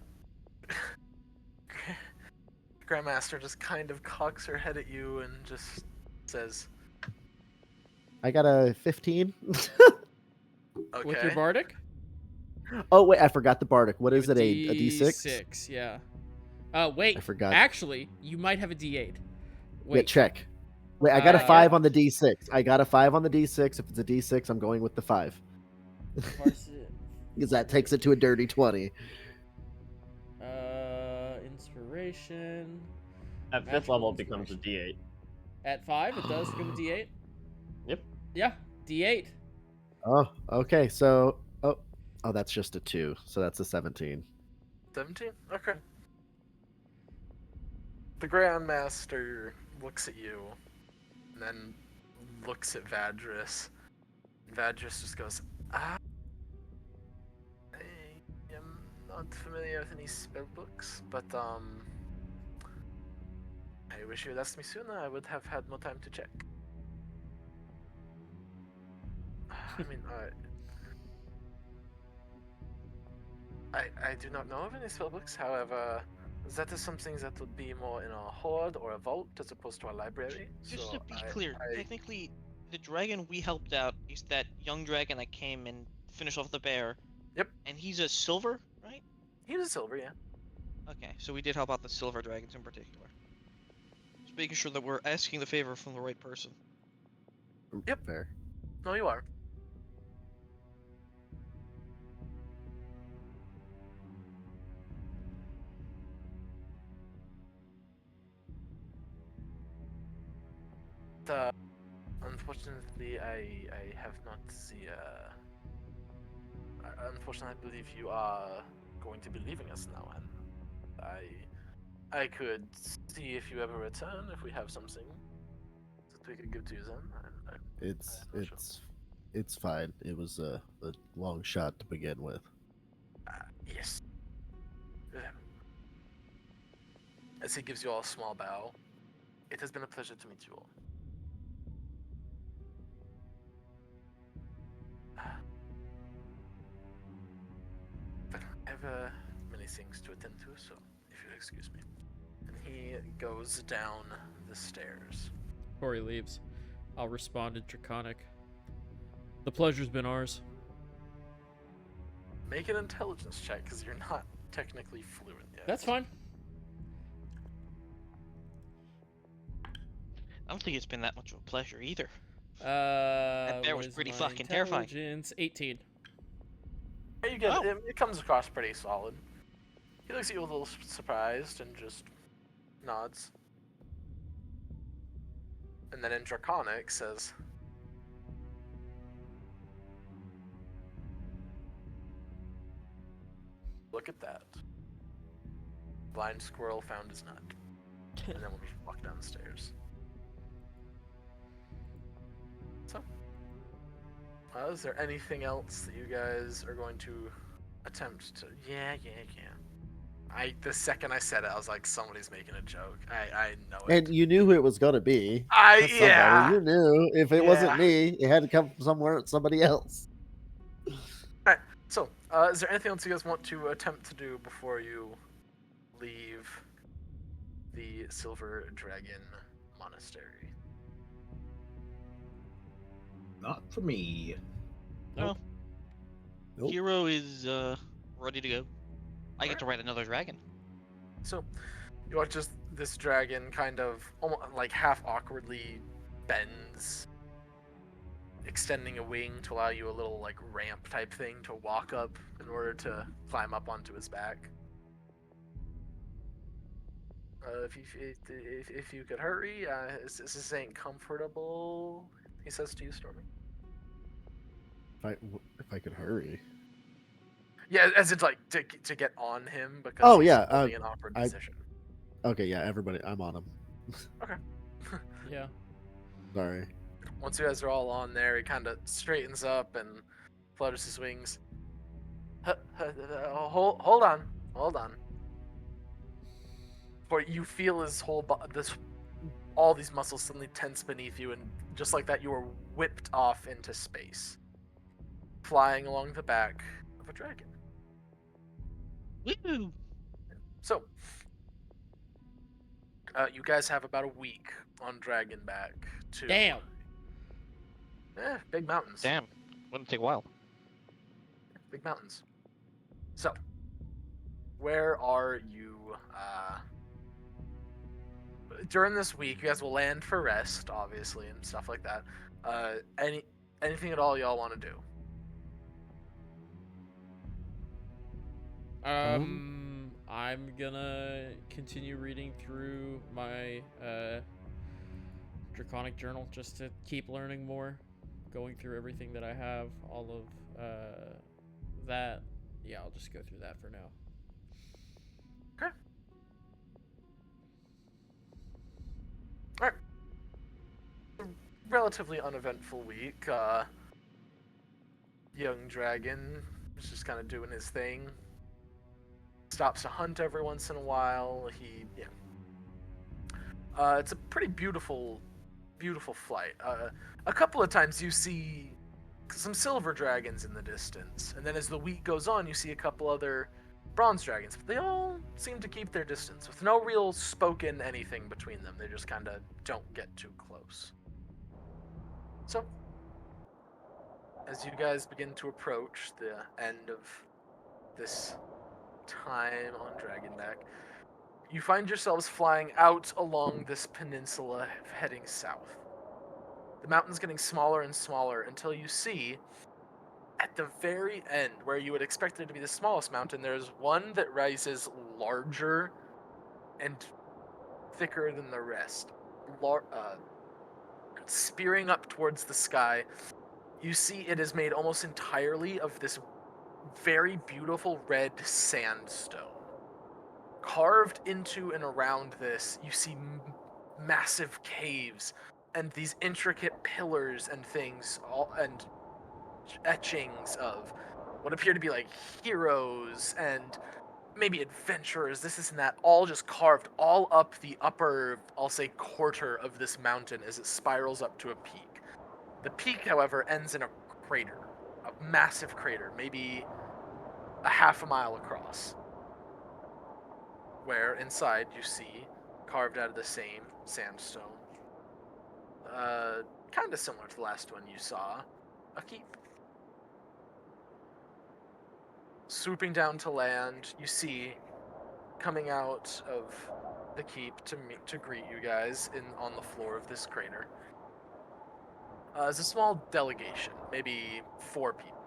Speaker 2: Grandmaster just kind of cocks her head at you and just says,
Speaker 3: I got a 15.
Speaker 2: "Okay."
Speaker 1: With your bardic?
Speaker 3: Oh wait, I forgot the bardic. What
Speaker 1: You
Speaker 3: is
Speaker 1: have
Speaker 3: it? A D6?
Speaker 1: D6, yeah. Wait.
Speaker 3: I forgot.
Speaker 1: Actually, you might have a D8.
Speaker 3: Yeah,
Speaker 1: Wait.
Speaker 3: check. Wait, I got a 5 on the D6. I got a 5 on the D6. If it's a D6, I'm going with the 5 because that takes it to a dirty 20.
Speaker 1: Inspiration.
Speaker 7: At 5th
Speaker 1: Magical
Speaker 7: level, it becomes a
Speaker 1: inspiration.
Speaker 7: D8.
Speaker 1: At 5, it does become a D8.
Speaker 7: Yep.
Speaker 1: Yeah, D8.
Speaker 3: Oh, okay. So, oh, that's just a 2. So that's a 17.
Speaker 2: 17? Okay. The Grandmaster looks at you, and then looks at Vadris. Vadris just goes, I am not familiar with any spellbooks, but, I wish you had asked me sooner. I would have had more time to check. I mean, I do not know of any spellbooks. However, that is something that would be more in a hoard or a vault as opposed to a library.
Speaker 5: Just
Speaker 2: So
Speaker 5: to be clear, technically, the dragon we helped out is that young dragon that came and finished off the bear.
Speaker 2: Yep.
Speaker 5: And he's a silver, right?
Speaker 2: He was a silver, yeah.
Speaker 5: Okay, so we did help out the silver dragons in particular. Just making sure that we're asking the favor from the right person.
Speaker 2: Yep.
Speaker 3: Fair.
Speaker 2: No, you are. Unfortunately, I have not the. Unfortunately, I believe you are going to be leaving us now, and I could see if you ever return if we have something that we could give to you then.
Speaker 3: It's fine. It was a long shot to begin with.
Speaker 2: Yes. As he gives you all a small bow, it has been a pleasure to meet you all. But I have many things to attend to, so if you'll excuse me. And he goes down the stairs.
Speaker 1: Before he leaves, I'll respond in Draconic. The pleasure's been ours.
Speaker 2: Make an intelligence check, because you're not technically fluent yet.
Speaker 1: That's fine.
Speaker 5: I don't think it's been that much of a pleasure either.
Speaker 1: That
Speaker 5: bear was pretty fucking terrifying.
Speaker 1: Intelligence 18.
Speaker 2: You get
Speaker 5: Oh.
Speaker 2: it comes across pretty solid. He looks at you a little surprised and just nods. And then in Draconic says, "Look at that. Blind squirrel found his nut." And then we'll just walk down the stairs. So, is there anything else that you guys are going to attempt to? Yeah. The second I said it, I was like, somebody's making a joke. I know it.
Speaker 3: And you knew who it was going to be.
Speaker 2: Yeah.
Speaker 3: You knew if it
Speaker 2: Yeah.
Speaker 3: wasn't me, it had to come from somewhere, somebody else.
Speaker 2: Alright, so, is there anything else you guys want to attempt to do before you leave the Silver Dragon Monastery?
Speaker 4: Not for me.
Speaker 3: Nope.
Speaker 5: Hero is ready to go. I get to ride another dragon.
Speaker 2: So, you watch just this dragon kind of almost like half awkwardly bends, extending a wing to allow you a little like ramp type thing to walk up in order to climb up onto his back. If you could hurry, this ain't comfortable, he says to you, Stormy.
Speaker 3: If I could hurry.
Speaker 2: Yeah, as it's like to get on him because
Speaker 3: Oh,
Speaker 2: he's
Speaker 3: yeah,
Speaker 2: holding an awkward
Speaker 3: I-
Speaker 2: position.
Speaker 3: Okay, yeah, everybody, I'm on him.
Speaker 2: Okay.
Speaker 1: Yeah.
Speaker 3: Sorry.
Speaker 2: Once you guys are all on there, he kind of straightens up and flutters his wings. Hold on. For you feel his whole all these muscles suddenly tense beneath you, and just like that, you are whipped off into space, flying along the back of a dragon.
Speaker 5: Woo!
Speaker 2: So, you guys have about a week on Dragonback to.
Speaker 1: Damn.
Speaker 2: Big mountains.
Speaker 5: Damn. Wouldn't take a while.
Speaker 2: Big mountains. So, where are you? During this week, you guys will land for rest, obviously, and stuff like that. Anything at all y'all want to do?
Speaker 1: I'm gonna continue reading through my Draconic Journal just to keep learning more, going through everything that I have, all of that. Yeah, I'll just go through that for now.
Speaker 2: Okay. Alright. Relatively uneventful week. Young dragon is just kind of doing his thing. Stops to hunt every once in a while. It's a pretty beautiful flight. A couple of times you see some silver dragons in the distance, and then as the week goes on, you see a couple other bronze dragons. But they all seem to keep their distance, with no real spoken anything between them. They just kind of don't get too close. So, as you guys begin to approach the end of this time on Dragonback, you find yourselves flying out along this peninsula heading south. The mountain's getting smaller and smaller until you see, at the very end, where you would expect it to be the smallest mountain, there's one that rises larger and thicker than the rest. Spearing up towards the sky, you see it is made almost entirely of this very beautiful red sandstone. Carved into and around this, you see massive caves and these intricate pillars and things, and etchings of what appear to be like heroes and maybe adventurers, this and that, all just carved all up the upper, I'll say, quarter of this mountain as it spirals up to a peak. The peak, however, ends in a crater, a massive crater, maybe a half a mile across, where inside you see, carved out of the same sandstone, kind of similar to the last one you saw, a keep. Swooping down to land, you see, coming out of the keep to greet you guys on the floor of this crater, is a small delegation, maybe 4 people.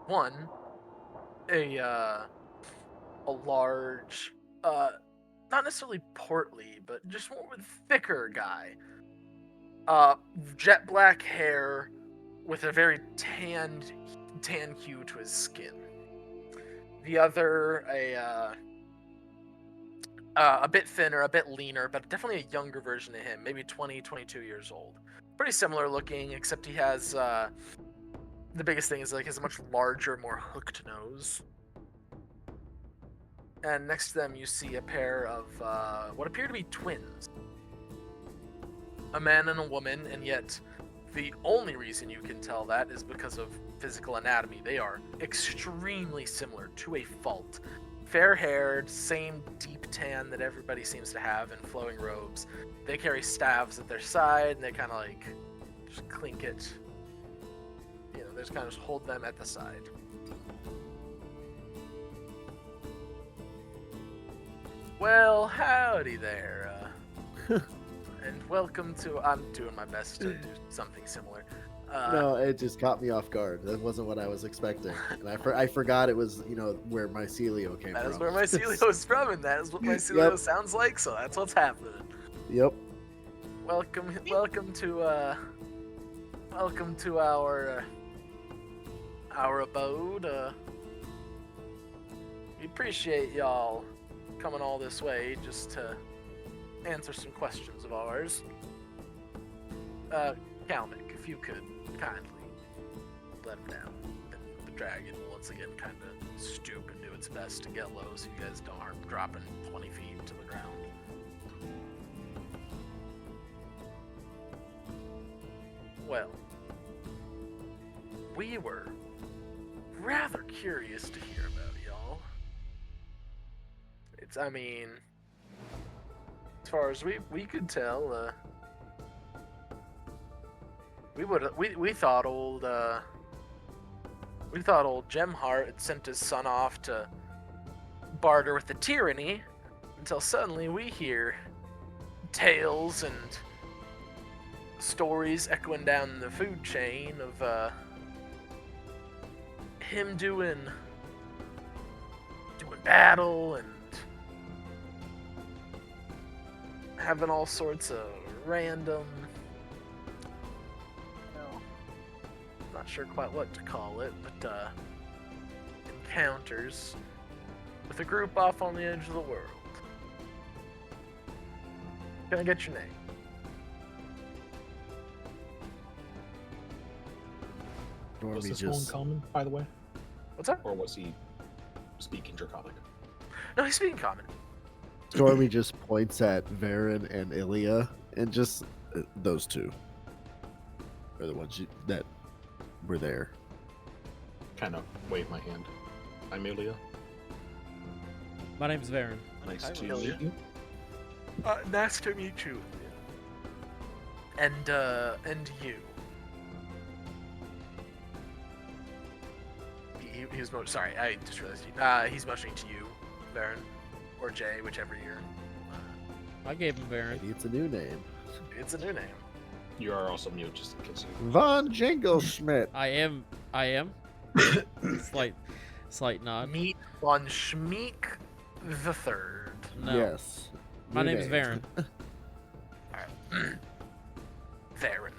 Speaker 2: One, a large, not necessarily portly, but just more with thicker guy. Jet black hair with a very tan hue to his skin. The other, a bit thinner, a bit leaner, but definitely a younger version of him, maybe 20, 22 years old. Pretty similar looking, except he has, the biggest thing is, like, his much larger, more hooked nose. And next to them, you see a pair of, what appear to be twins. A man and a woman, and yet the only reason you can tell that is because of physical anatomy. They are extremely similar to a fault. Fair-haired, same deep tan that everybody seems to have, and flowing robes. They carry staves at their side, and they kind of like just clink it. You know, they just kind of just hold them at the side. Well, howdy there. And welcome to. I'm doing my best to do something similar.
Speaker 3: No, it just caught me off guard. That wasn't what I was expecting, and I forgot it was where Mycelio came from.
Speaker 2: That is where Mycelio is from, and that is what Mycelio sounds like. So that's what's happening.
Speaker 3: Yep.
Speaker 2: Welcome to our abode. We appreciate y'all coming all this way just to answer some questions of ours. Kalmik, if you could kindly let him down. And the dragon will once again kind of stoop and do its best to get low so you guys aren't dropping 20 feet to the ground. Well, we were curious to hear about y'all. I mean, as far as we could tell, we thought old Gemheart had sent his son off to barter with the tyranny, until suddenly we hear tales and stories echoing down the food chain of him doing battle and having all sorts of random, not sure quite what to call it, but encounters with a group off on the edge of the world. Can I get your name?
Speaker 4: Was
Speaker 3: Dormy
Speaker 4: this one
Speaker 3: just
Speaker 4: common, by the way?
Speaker 2: What's up?
Speaker 4: Or was he speaking Draconic?
Speaker 2: No, he's speaking common.
Speaker 3: Stormy just points at Varen and Ilya, and just those two are the ones that were there.
Speaker 4: Kind of wave my hand. I'm Ilya.
Speaker 1: My name's Varen.
Speaker 4: Nice
Speaker 5: Hi,
Speaker 4: to
Speaker 2: Ilya.
Speaker 4: meet you.
Speaker 2: Nice to meet you. And you. He was sorry, I just realized he's motioning to you, Varen, or Jay, whichever you're.
Speaker 1: I gave him Varen.
Speaker 3: Maybe it's a new name.
Speaker 2: It's a new name.
Speaker 4: You are also mute, just in case you.
Speaker 3: Von Jinglesmith.
Speaker 1: I am. Slight nod.
Speaker 2: Meet von Schmeek the Third.
Speaker 1: No.
Speaker 3: Yes.
Speaker 1: My
Speaker 3: New
Speaker 1: name's
Speaker 3: name.
Speaker 1: Varen.
Speaker 2: Varen.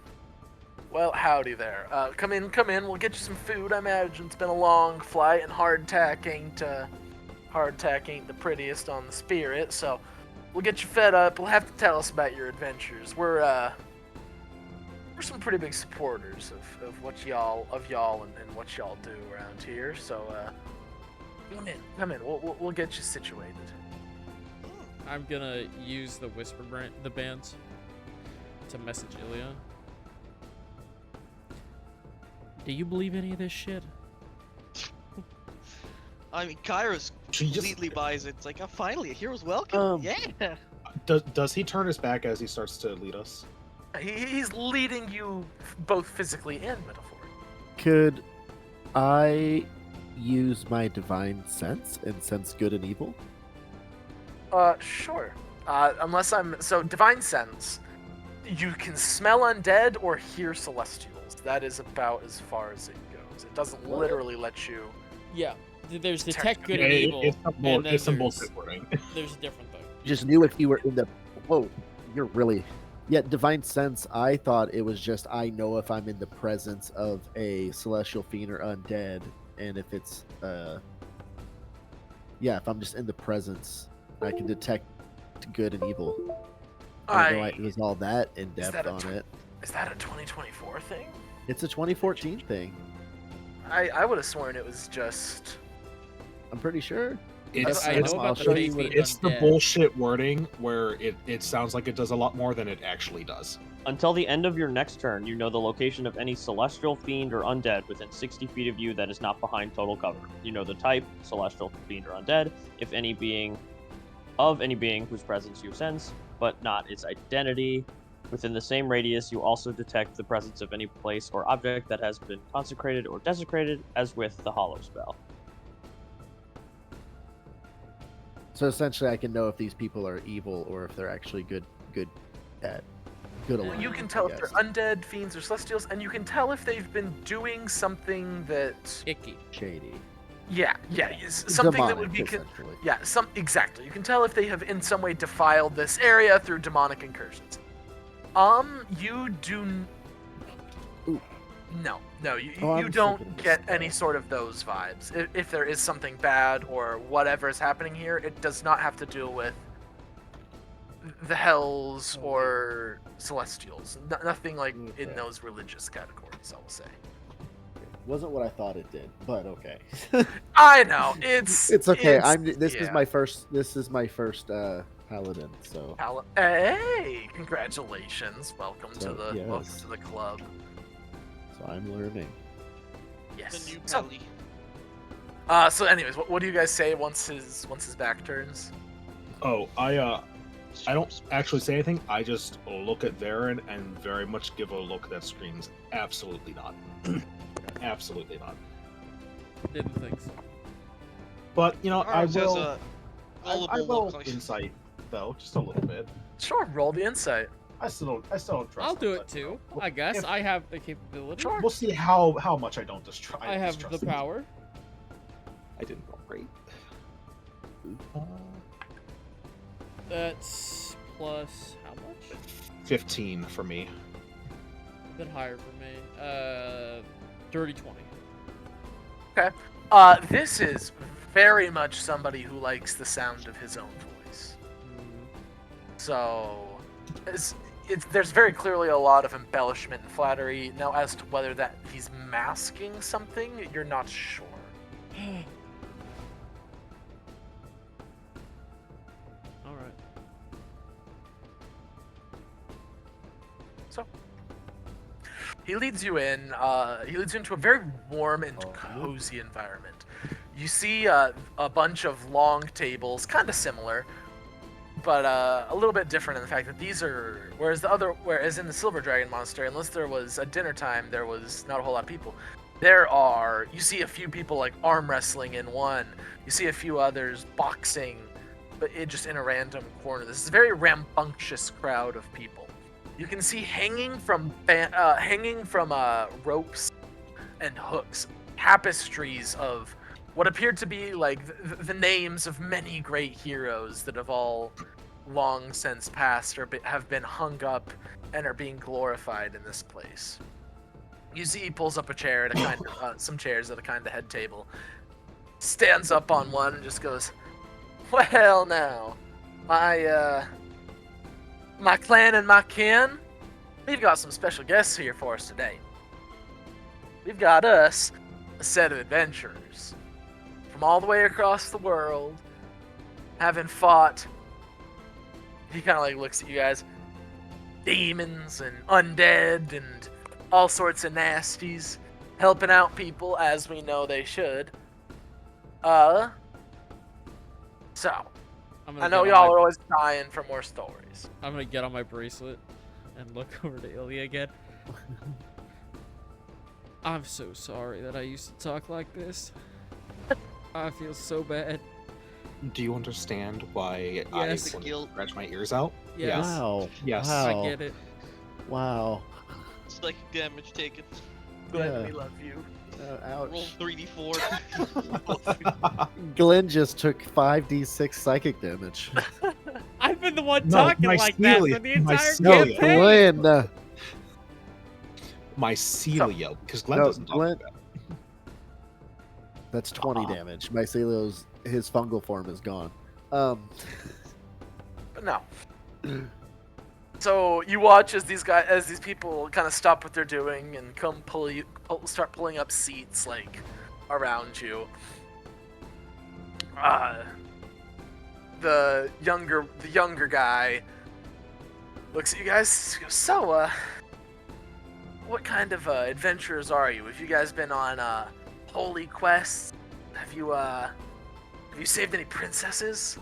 Speaker 2: Well, howdy there. Come in. We'll get you some food. I imagine it's been a long flight, and hardtack ain't the prettiest on the spirit. So we'll get you fed up. We'll have to tell us about your adventures. We're some pretty big supporters of what y'all and what y'all do around here. So come in. We'll get you situated.
Speaker 1: I'm gonna use the the bands to message Ilya. Do you believe any of this shit?
Speaker 5: I mean, Kairos
Speaker 4: She just-
Speaker 5: completely buys it. It's like, oh, finally, a hero's welcome. Yeah.
Speaker 4: Does he turn his back as he starts to lead us?
Speaker 2: He's leading you both physically and metaphorically.
Speaker 3: Could I use my divine sense and sense good and evil?
Speaker 2: Sure. Unless so divine sense, you can smell undead or hear celestials. That is about as far as it goes. It doesn't literally let you.
Speaker 1: Yeah. There's detect good
Speaker 4: Yeah,
Speaker 1: and evil,
Speaker 4: it's
Speaker 1: and then
Speaker 4: it's some
Speaker 1: there's
Speaker 4: bullshit wording.
Speaker 1: a different thing.
Speaker 3: Just knew if you were in the. Whoa, you're really. Yeah, divine sense. I thought it was just I know if I'm in the presence of a celestial fiend or undead, and if it's yeah, if I'm just in the presence, I can detect good and evil. I didn't know it was all that in depth on it.
Speaker 2: Is that a 2024 thing?
Speaker 3: It's a 2014 thing.
Speaker 2: I would have sworn it was just.
Speaker 3: I'm pretty sure.
Speaker 4: It's,
Speaker 1: I know about the
Speaker 3: show
Speaker 1: face
Speaker 3: you what
Speaker 1: being
Speaker 3: it
Speaker 4: it's the
Speaker 1: undead.
Speaker 4: bullshit wording where it sounds like it does a lot more than it actually does.
Speaker 7: Until the end of your next turn, you know the location of any celestial fiend or undead within 60 feet of you that is not behind total cover. You know the type, celestial fiend or undead, if any being whose presence you sense, but not its identity. Within the same radius, you also detect the presence of any place or object that has been consecrated or desecrated, as with the Hollow spell.
Speaker 3: So essentially, I can know if these people are evil or if they're actually good alignment.
Speaker 2: You can tell
Speaker 3: I
Speaker 2: if they're
Speaker 3: guess.
Speaker 2: undead, fiends, or celestials, and you can tell if they've been doing something that.
Speaker 1: Icky.
Speaker 3: Shady.
Speaker 2: Yeah, something that would be.
Speaker 3: Essentially.
Speaker 2: Yeah, exactly. You can tell if they have in some way defiled this area through demonic incursions. You do.
Speaker 3: Ooh.
Speaker 2: No, you
Speaker 3: Oh, I
Speaker 2: you
Speaker 3: was
Speaker 2: don't
Speaker 3: thinking of
Speaker 2: get
Speaker 3: this,
Speaker 2: any sort of those vibes. If there is something bad or whatever is happening here, it does not have to do with the hells or celestials. Nothing like in
Speaker 3: Okay.
Speaker 2: those religious categories, I will say.
Speaker 3: Wasn't what I thought it did, but okay.
Speaker 2: I know it's
Speaker 3: okay.
Speaker 2: it's-
Speaker 3: This is
Speaker 2: yeah.
Speaker 3: my first. This is my first paladin. So
Speaker 2: Hey, congratulations! Welcome
Speaker 3: So,
Speaker 2: to
Speaker 3: yes.
Speaker 2: the club.
Speaker 3: I'm learning.
Speaker 2: Yes.
Speaker 5: The new
Speaker 2: So,
Speaker 5: Pelly.
Speaker 2: So anyways, what do you guys say once his back turns?
Speaker 4: Oh, I don't actually say anything. I just look at Varen and very much give a look that screams, absolutely not. Absolutely not.
Speaker 1: Didn't think so.
Speaker 4: But, you know, I
Speaker 5: Arms has
Speaker 4: will...
Speaker 5: a
Speaker 4: I
Speaker 5: gullible
Speaker 4: will
Speaker 5: look like
Speaker 4: insight, though, just a little bit.
Speaker 2: Sure, roll the insight.
Speaker 4: I still don't trust
Speaker 1: I'll
Speaker 4: them,
Speaker 1: do
Speaker 4: but,
Speaker 1: it
Speaker 4: you
Speaker 1: too.
Speaker 4: know,
Speaker 1: I guess
Speaker 4: if-
Speaker 1: I have the capability.
Speaker 2: Sure.
Speaker 4: We'll see how much I don't distrust.
Speaker 1: I have the power.
Speaker 4: I didn't roll great.
Speaker 1: That's plus how much?
Speaker 4: 15 for me.
Speaker 1: A bit higher for me. Dirty 20.
Speaker 2: Okay. This is very much somebody who likes the sound of his own voice. So, there's very clearly a lot of embellishment and flattery. Now, as to whether that he's masking something, you're not sure.
Speaker 1: All right.
Speaker 2: So, he leads you in. He leads you into a very warm and cozy environment. You see a bunch of long tables, kind of similar, but a little bit different in the fact that these are, whereas in the Silver Dragon Monastery, unless there was a dinner time, there was not a whole lot of people. You see a few people like arm wrestling in one. You see a few others boxing, but just in a random corner. This is a very rambunctious crowd of people. You can see hanging from ropes and hooks, tapestries of what appeared to be like the names of many great heroes that have all long since passed or have been hung up and are being glorified in this place. You see he pulls up a chair at a kind of, some chairs at a kind of head table, stands up on one and just goes, "Well now, my clan and my kin, we've got some special guests here for us today. We've got us a set of adventurers from all the way across the world, having fought," he kind of like looks at you guys, "demons and undead and all sorts of nasties, helping out people as we know they should. So, I know y'all are always dying for more stories."
Speaker 1: I'm gonna get on my bracelet and look over to Ilya again. I'm so sorry that I used to talk like this. I feel so bad.
Speaker 4: Do you understand why
Speaker 1: Yes.
Speaker 4: I want to scratch my ears out?
Speaker 1: Yes.
Speaker 3: Wow.
Speaker 4: Yes.
Speaker 3: Wow.
Speaker 1: I get it.
Speaker 3: Wow.
Speaker 5: psychic damage taken.
Speaker 2: Glad
Speaker 3: Yeah.
Speaker 2: we love you.
Speaker 5: Roll
Speaker 3: Ouch.
Speaker 5: 3d4.
Speaker 3: Glenn just took 5d6 psychic damage.
Speaker 1: I've been the one
Speaker 4: No,
Speaker 1: talking
Speaker 4: my
Speaker 1: like that
Speaker 4: Celia-
Speaker 1: for the
Speaker 4: my
Speaker 1: entire
Speaker 4: Celia.
Speaker 1: campaign.
Speaker 3: Glenn.
Speaker 4: Mycelia, because Glenn
Speaker 3: No,
Speaker 4: doesn't talk
Speaker 3: Glenn-
Speaker 4: like that.
Speaker 3: That's 20 damage. Mycelios, his fungal form is gone.
Speaker 2: But no. So you watch as these people kind of stop what they're doing and come start pulling up seats like around you. The younger guy looks at you guys. Goes, "So, what kind of adventurers are you? Have you guys been on holy quests? Have you saved any princesses?"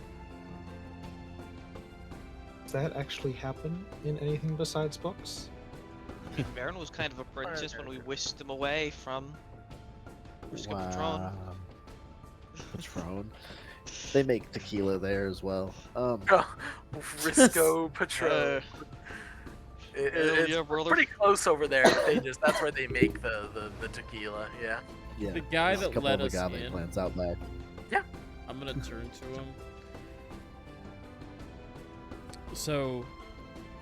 Speaker 4: Does that actually happen in anything besides books?
Speaker 5: Baron was kind of a princess when we whisked him away from Risk of Patron.
Speaker 3: Wow. Patron. They make tequila there as well.
Speaker 2: Risco Patron. It's
Speaker 5: yeah, brother.
Speaker 2: pretty close over there, but that's where they make the tequila, yeah.
Speaker 3: Yeah.
Speaker 1: The guy
Speaker 3: there's a
Speaker 1: that
Speaker 3: couple
Speaker 1: let
Speaker 3: of
Speaker 1: us
Speaker 3: agave
Speaker 1: in.
Speaker 3: plants out back.
Speaker 1: I'm gonna turn to him. So,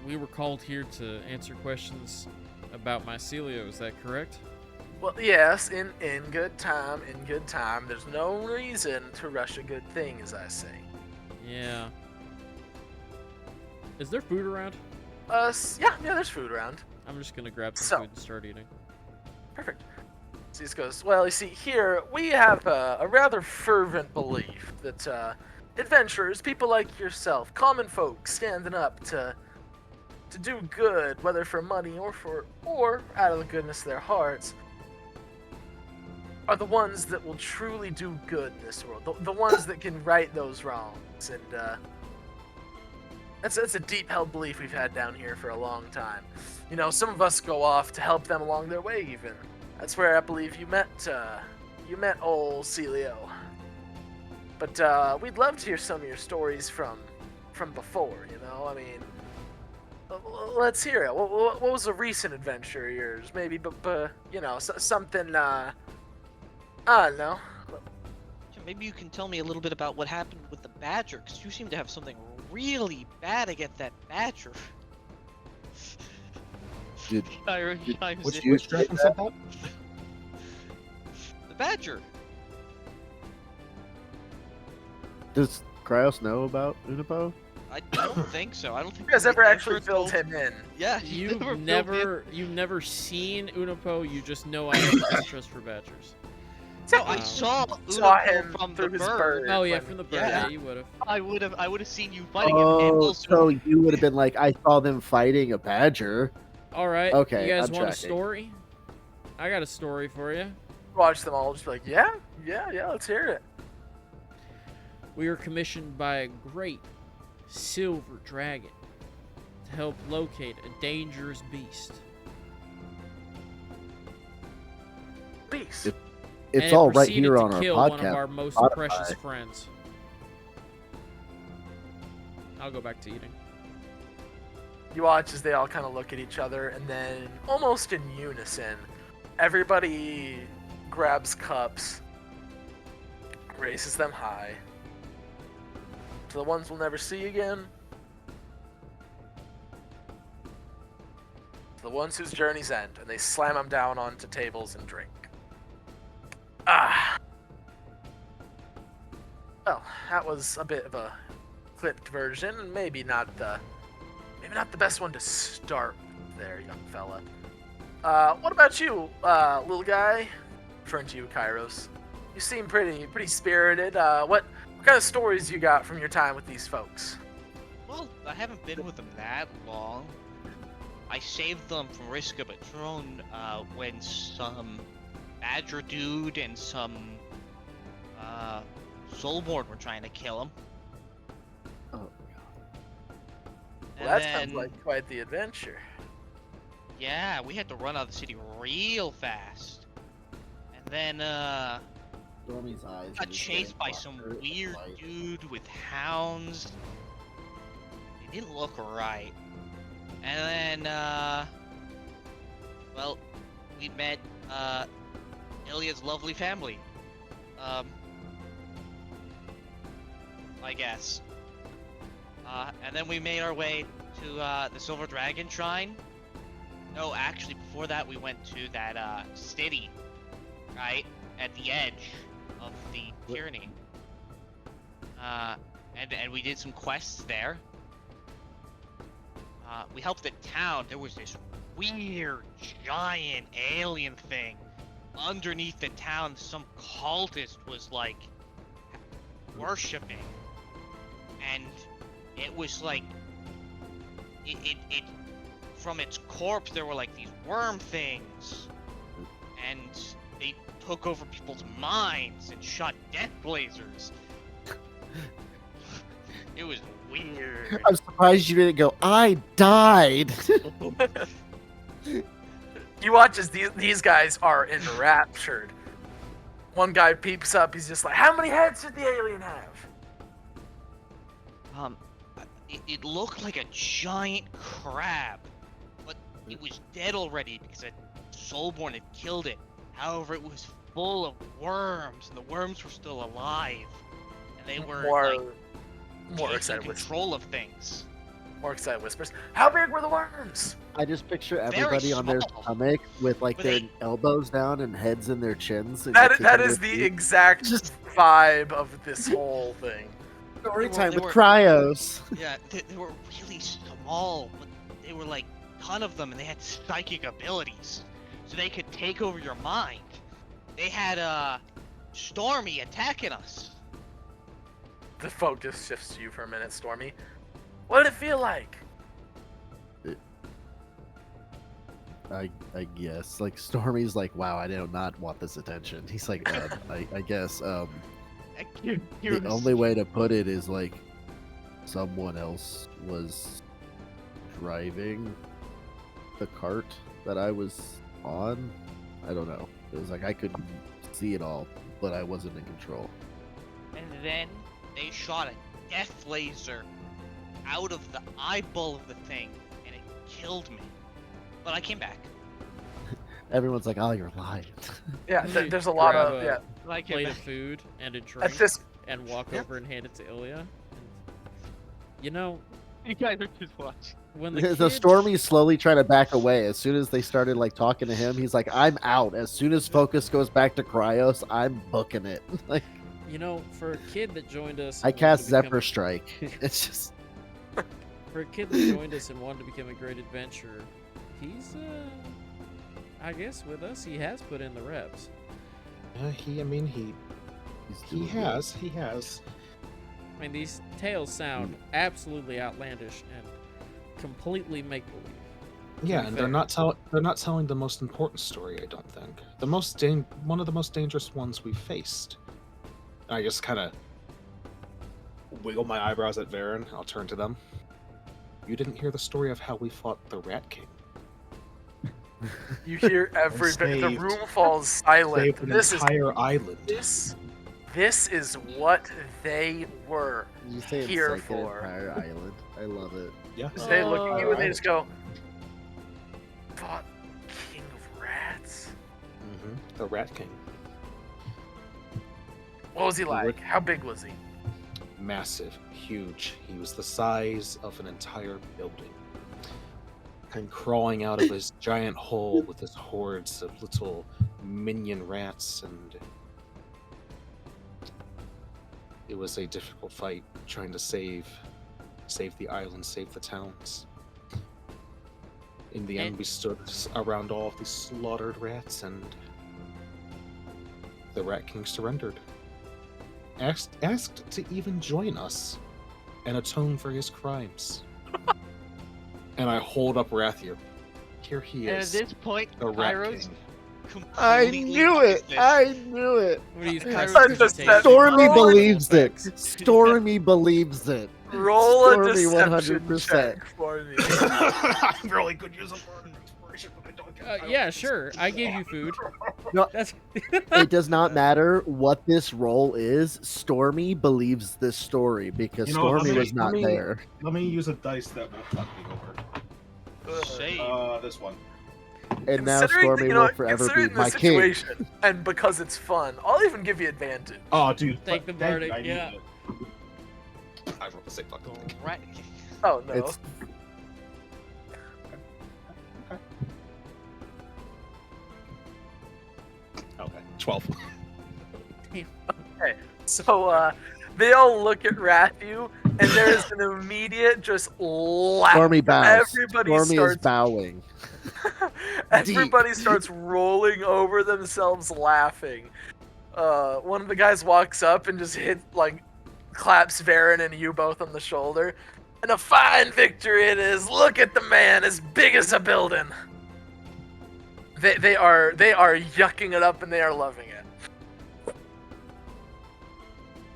Speaker 1: we were called here to answer questions about Mycelio, is that correct?
Speaker 2: Well, yes, in good time, There's no reason to rush a good thing, as I say.
Speaker 1: Yeah. Is there food around?
Speaker 2: Yeah, there's food around.
Speaker 1: I'm just gonna grab some
Speaker 2: So-
Speaker 1: food and start eating.
Speaker 2: Perfect. So he just goes, "Well, you see, here we have a rather fervent belief that adventurers, people like yourself, common folk, standing up to do good, whether for money or out of the goodness of their hearts, are the ones that will truly do good in this world. The ones that can right those wrongs. And that's a deep-held belief we've had down here for a long time. You know, some of us go off to help them along their way even. That's where I believe you met old Celio. But we'd love to hear some of your stories from before, you know? I mean, let's hear it. What was a recent adventure of yours? Maybe, you know, something, I don't know.
Speaker 5: Yeah, maybe you can tell me a little bit about what happened with the badger, because you seem to have something really bad against that badger.
Speaker 3: Did
Speaker 4: Which dragon said that?
Speaker 5: The badger.
Speaker 3: Does Cryos know about Unipo?
Speaker 5: I don't think so. I don't think
Speaker 2: You guys
Speaker 5: we
Speaker 2: ever actually
Speaker 5: ever
Speaker 2: filled
Speaker 5: told-
Speaker 2: him in?
Speaker 5: Yeah,
Speaker 1: You've
Speaker 5: filled him.
Speaker 1: never seen Unipo. You just know I have an interest for badgers.
Speaker 5: No, I
Speaker 1: Wow.
Speaker 5: saw
Speaker 2: Saw
Speaker 5: Unipo
Speaker 2: him
Speaker 5: from
Speaker 2: through
Speaker 5: the
Speaker 2: his
Speaker 5: bird.
Speaker 2: bird.
Speaker 1: Oh yeah,
Speaker 2: when-
Speaker 1: from the bird.
Speaker 5: Yeah.
Speaker 1: Yeah, you would have.
Speaker 5: I would have seen you fighting him. And
Speaker 3: Oh,
Speaker 5: also,
Speaker 3: so you would have been like, I saw them fighting a badger.
Speaker 1: All right.
Speaker 3: Okay,
Speaker 1: You guys
Speaker 3: I'm
Speaker 1: want a
Speaker 3: tracking.
Speaker 1: story? I got a story for you.
Speaker 2: Watch them all just be like, yeah, let's hear it.
Speaker 1: We were commissioned by a great silver dragon to help locate a dangerous beast.
Speaker 2: Beast.
Speaker 3: It's
Speaker 1: And it
Speaker 3: all right
Speaker 1: proceeded
Speaker 3: here
Speaker 1: to
Speaker 3: on our
Speaker 1: kill one of
Speaker 3: podcast.
Speaker 1: our most
Speaker 3: Spotify.
Speaker 1: precious friends. I'll go back to eating.
Speaker 2: You watch as they all kind of look at each other, and then, almost in unison, everybody grabs cups, raises them high, to the ones we'll never see again, to the ones whose journeys end, and they slam them down onto tables and drink. Ah! Well, that was a bit of a clipped version, and maybe not the best one to start with there, young fella. What about you, little guy? Referring to you, Kairos. You seem pretty spirited. What kind of stories you got from your time with these folks?
Speaker 5: well, I haven't been with them that long. I saved them from risk of a drone when some badger dude and some soulborn were trying to kill him.
Speaker 3: Oh,
Speaker 2: Well, that sounds like quite the adventure.
Speaker 5: Yeah, we had to run out of the city real fast. And then
Speaker 3: Stormy's eyes.
Speaker 5: got chased by some weird dude with hounds. They didn't look right. And then well, we met Ilya's lovely family. I guess. And then we made our way to the Silver Dragon Shrine. No, actually, before that, we went to that city, right at the edge of the tyranny. And we did some quests there. We helped the town. There was this weird, giant alien thing underneath the town. Some cultist was like worshipping, and it was like it from its corpse there were like these worm things, and they took over people's minds and shot death blazers. It was weird.
Speaker 3: I'm surprised you didn't go, I died.
Speaker 2: You watch as these guys are enraptured. One guy peeps up. He's just like, "How many heads did the alien have?"
Speaker 5: It looked like a giant crab, but it was dead already because a soulborn had killed it. However, it was full of worms, and the worms were still alive, and they were like
Speaker 2: More
Speaker 5: taking
Speaker 2: excited whispers.
Speaker 5: control of things.
Speaker 2: More excited whispers. How big were the worms?
Speaker 3: I just picture
Speaker 5: Very
Speaker 3: everybody on their
Speaker 5: small.
Speaker 3: stomach with like
Speaker 5: But
Speaker 3: their
Speaker 5: they-
Speaker 3: elbows down and heads in their chins. And
Speaker 2: That
Speaker 3: kicking
Speaker 2: is
Speaker 3: their
Speaker 2: the
Speaker 3: feet.
Speaker 2: exact
Speaker 3: Just-
Speaker 2: vibe of this whole thing.
Speaker 3: Story
Speaker 5: They
Speaker 3: time
Speaker 5: were-
Speaker 3: with Cryos.
Speaker 5: Yeah, they were really small, but they were like a ton of them, and they had psychic abilities, so they could take over your mind. They had Stormy attacking us.
Speaker 2: The focus shifts to you for a minute, Stormy. What did it feel like?
Speaker 3: I guess. Like Stormy's like, wow, I do not want this attention. He's like, I guess. The only way to put it is like someone else was driving the cart that I was on. I don't know. It was like I could see it all, but I wasn't in control.
Speaker 8: And then they shot a death laser out of the eyeball of the thing, and it killed me. But I came back.
Speaker 3: Everyone's like, oh, you're lying.
Speaker 2: Yeah,
Speaker 1: You
Speaker 2: there's a lot
Speaker 1: grab
Speaker 2: of
Speaker 1: a
Speaker 2: yeah.
Speaker 8: I came
Speaker 1: plate of
Speaker 8: back.
Speaker 1: food and a drink
Speaker 2: this-
Speaker 1: and walk
Speaker 2: Yeah.
Speaker 1: over and hand it to Ilya. And, you know,
Speaker 8: You guys are just watching.
Speaker 1: when the
Speaker 3: The
Speaker 1: kid-
Speaker 3: Stormy's slowly trying to back away. As soon as they started like talking to him, he's like, I'm out. As soon as focus goes back to Cryos, I'm booking it. Like
Speaker 1: You know, for a kid that joined us,
Speaker 3: I
Speaker 1: and wanted
Speaker 3: cast
Speaker 1: to become
Speaker 3: Zephyr Strike. It's just
Speaker 1: For a kid that joined us and wanted to become a great adventurer, he's, I guess with us, he has put in the reps.
Speaker 4: He
Speaker 3: doing good.
Speaker 4: has.
Speaker 1: I mean, these tales sound absolutely outlandish and completely make-believe.
Speaker 4: Yeah,
Speaker 1: be
Speaker 4: and
Speaker 1: fair.
Speaker 4: they're not telling the most important story. I don't think one of the most dangerous ones we've faced. I just kind of wiggle my eyebrows at Varen. I'll turn to them. You didn't hear the story of how we fought the Rat King.
Speaker 2: You hear everybody. The
Speaker 4: saved-
Speaker 2: room falls silent.
Speaker 4: Saved an
Speaker 2: This
Speaker 4: entire island.
Speaker 2: this is what they were.
Speaker 3: you say it's
Speaker 2: Here
Speaker 3: like
Speaker 2: for.
Speaker 3: an entire island. I love it.
Speaker 4: Yeah.
Speaker 2: They look at you and they
Speaker 4: Alright.
Speaker 2: just go, "Fought King of Rats."
Speaker 4: The Rat King.
Speaker 2: What was he
Speaker 4: The
Speaker 2: like?
Speaker 4: Rat-
Speaker 2: How big was he?
Speaker 4: Massive, huge. He was the size of an entire building. And crawling out of his giant hole with his hordes of little minion rats, and it was a difficult fight trying to save the island, save the towns. In the end, we stood around all of these slaughtered rats, and the Rat King surrendered. Asked to even join us and atone for his crimes. And I hold up Rathier. Here he
Speaker 8: And at
Speaker 4: is,
Speaker 8: this point,
Speaker 4: the Rat
Speaker 8: Kairos
Speaker 4: King.
Speaker 8: completely useless.
Speaker 3: knew it.
Speaker 1: What do you use
Speaker 8: Kairos
Speaker 1: prestidigitation?
Speaker 3: Stormy
Speaker 2: Roll
Speaker 3: believes it.
Speaker 1: effects.
Speaker 3: Stormy believes it.
Speaker 2: Roll a
Speaker 3: Stormy
Speaker 2: deception
Speaker 3: 100%.
Speaker 2: check for me.
Speaker 4: I'm really good using inspiration when I don't get
Speaker 1: Yeah, sure. I gave you food.
Speaker 3: No.
Speaker 1: That's
Speaker 3: It does not matter what this role is. Stormy believes this story because
Speaker 9: You know what,
Speaker 3: Stormy
Speaker 9: let
Speaker 3: was not
Speaker 9: me-
Speaker 3: there.
Speaker 9: Let me use a dice that won't fuck me over.
Speaker 8: Shame.
Speaker 9: This one.
Speaker 3: And now
Speaker 2: Considering
Speaker 3: Stormy
Speaker 2: you know
Speaker 3: will
Speaker 2: what,
Speaker 3: forever be
Speaker 2: considering the
Speaker 3: my king.
Speaker 2: situation, and because it's fun, I'll even give you advantage.
Speaker 9: Oh, dude.
Speaker 1: Take the verdict,
Speaker 9: I need
Speaker 1: yeah.
Speaker 9: it.
Speaker 4: I rolled the same fucking thing.
Speaker 8: Right.
Speaker 2: Oh no.
Speaker 3: It's
Speaker 4: Okay, 12.
Speaker 2: So they all look at Rathu, and there is an immediate just laugh.
Speaker 3: Stormy bows.
Speaker 2: Everybody
Speaker 3: Stormy
Speaker 2: starts.
Speaker 3: is bowing.
Speaker 2: Everybody starts rolling over themselves laughing. One of the guys walks up and just claps Varen and you both on the shoulder. And a fine victory it is. Look at the man, as big as a building. They are yucking it up and they are loving it.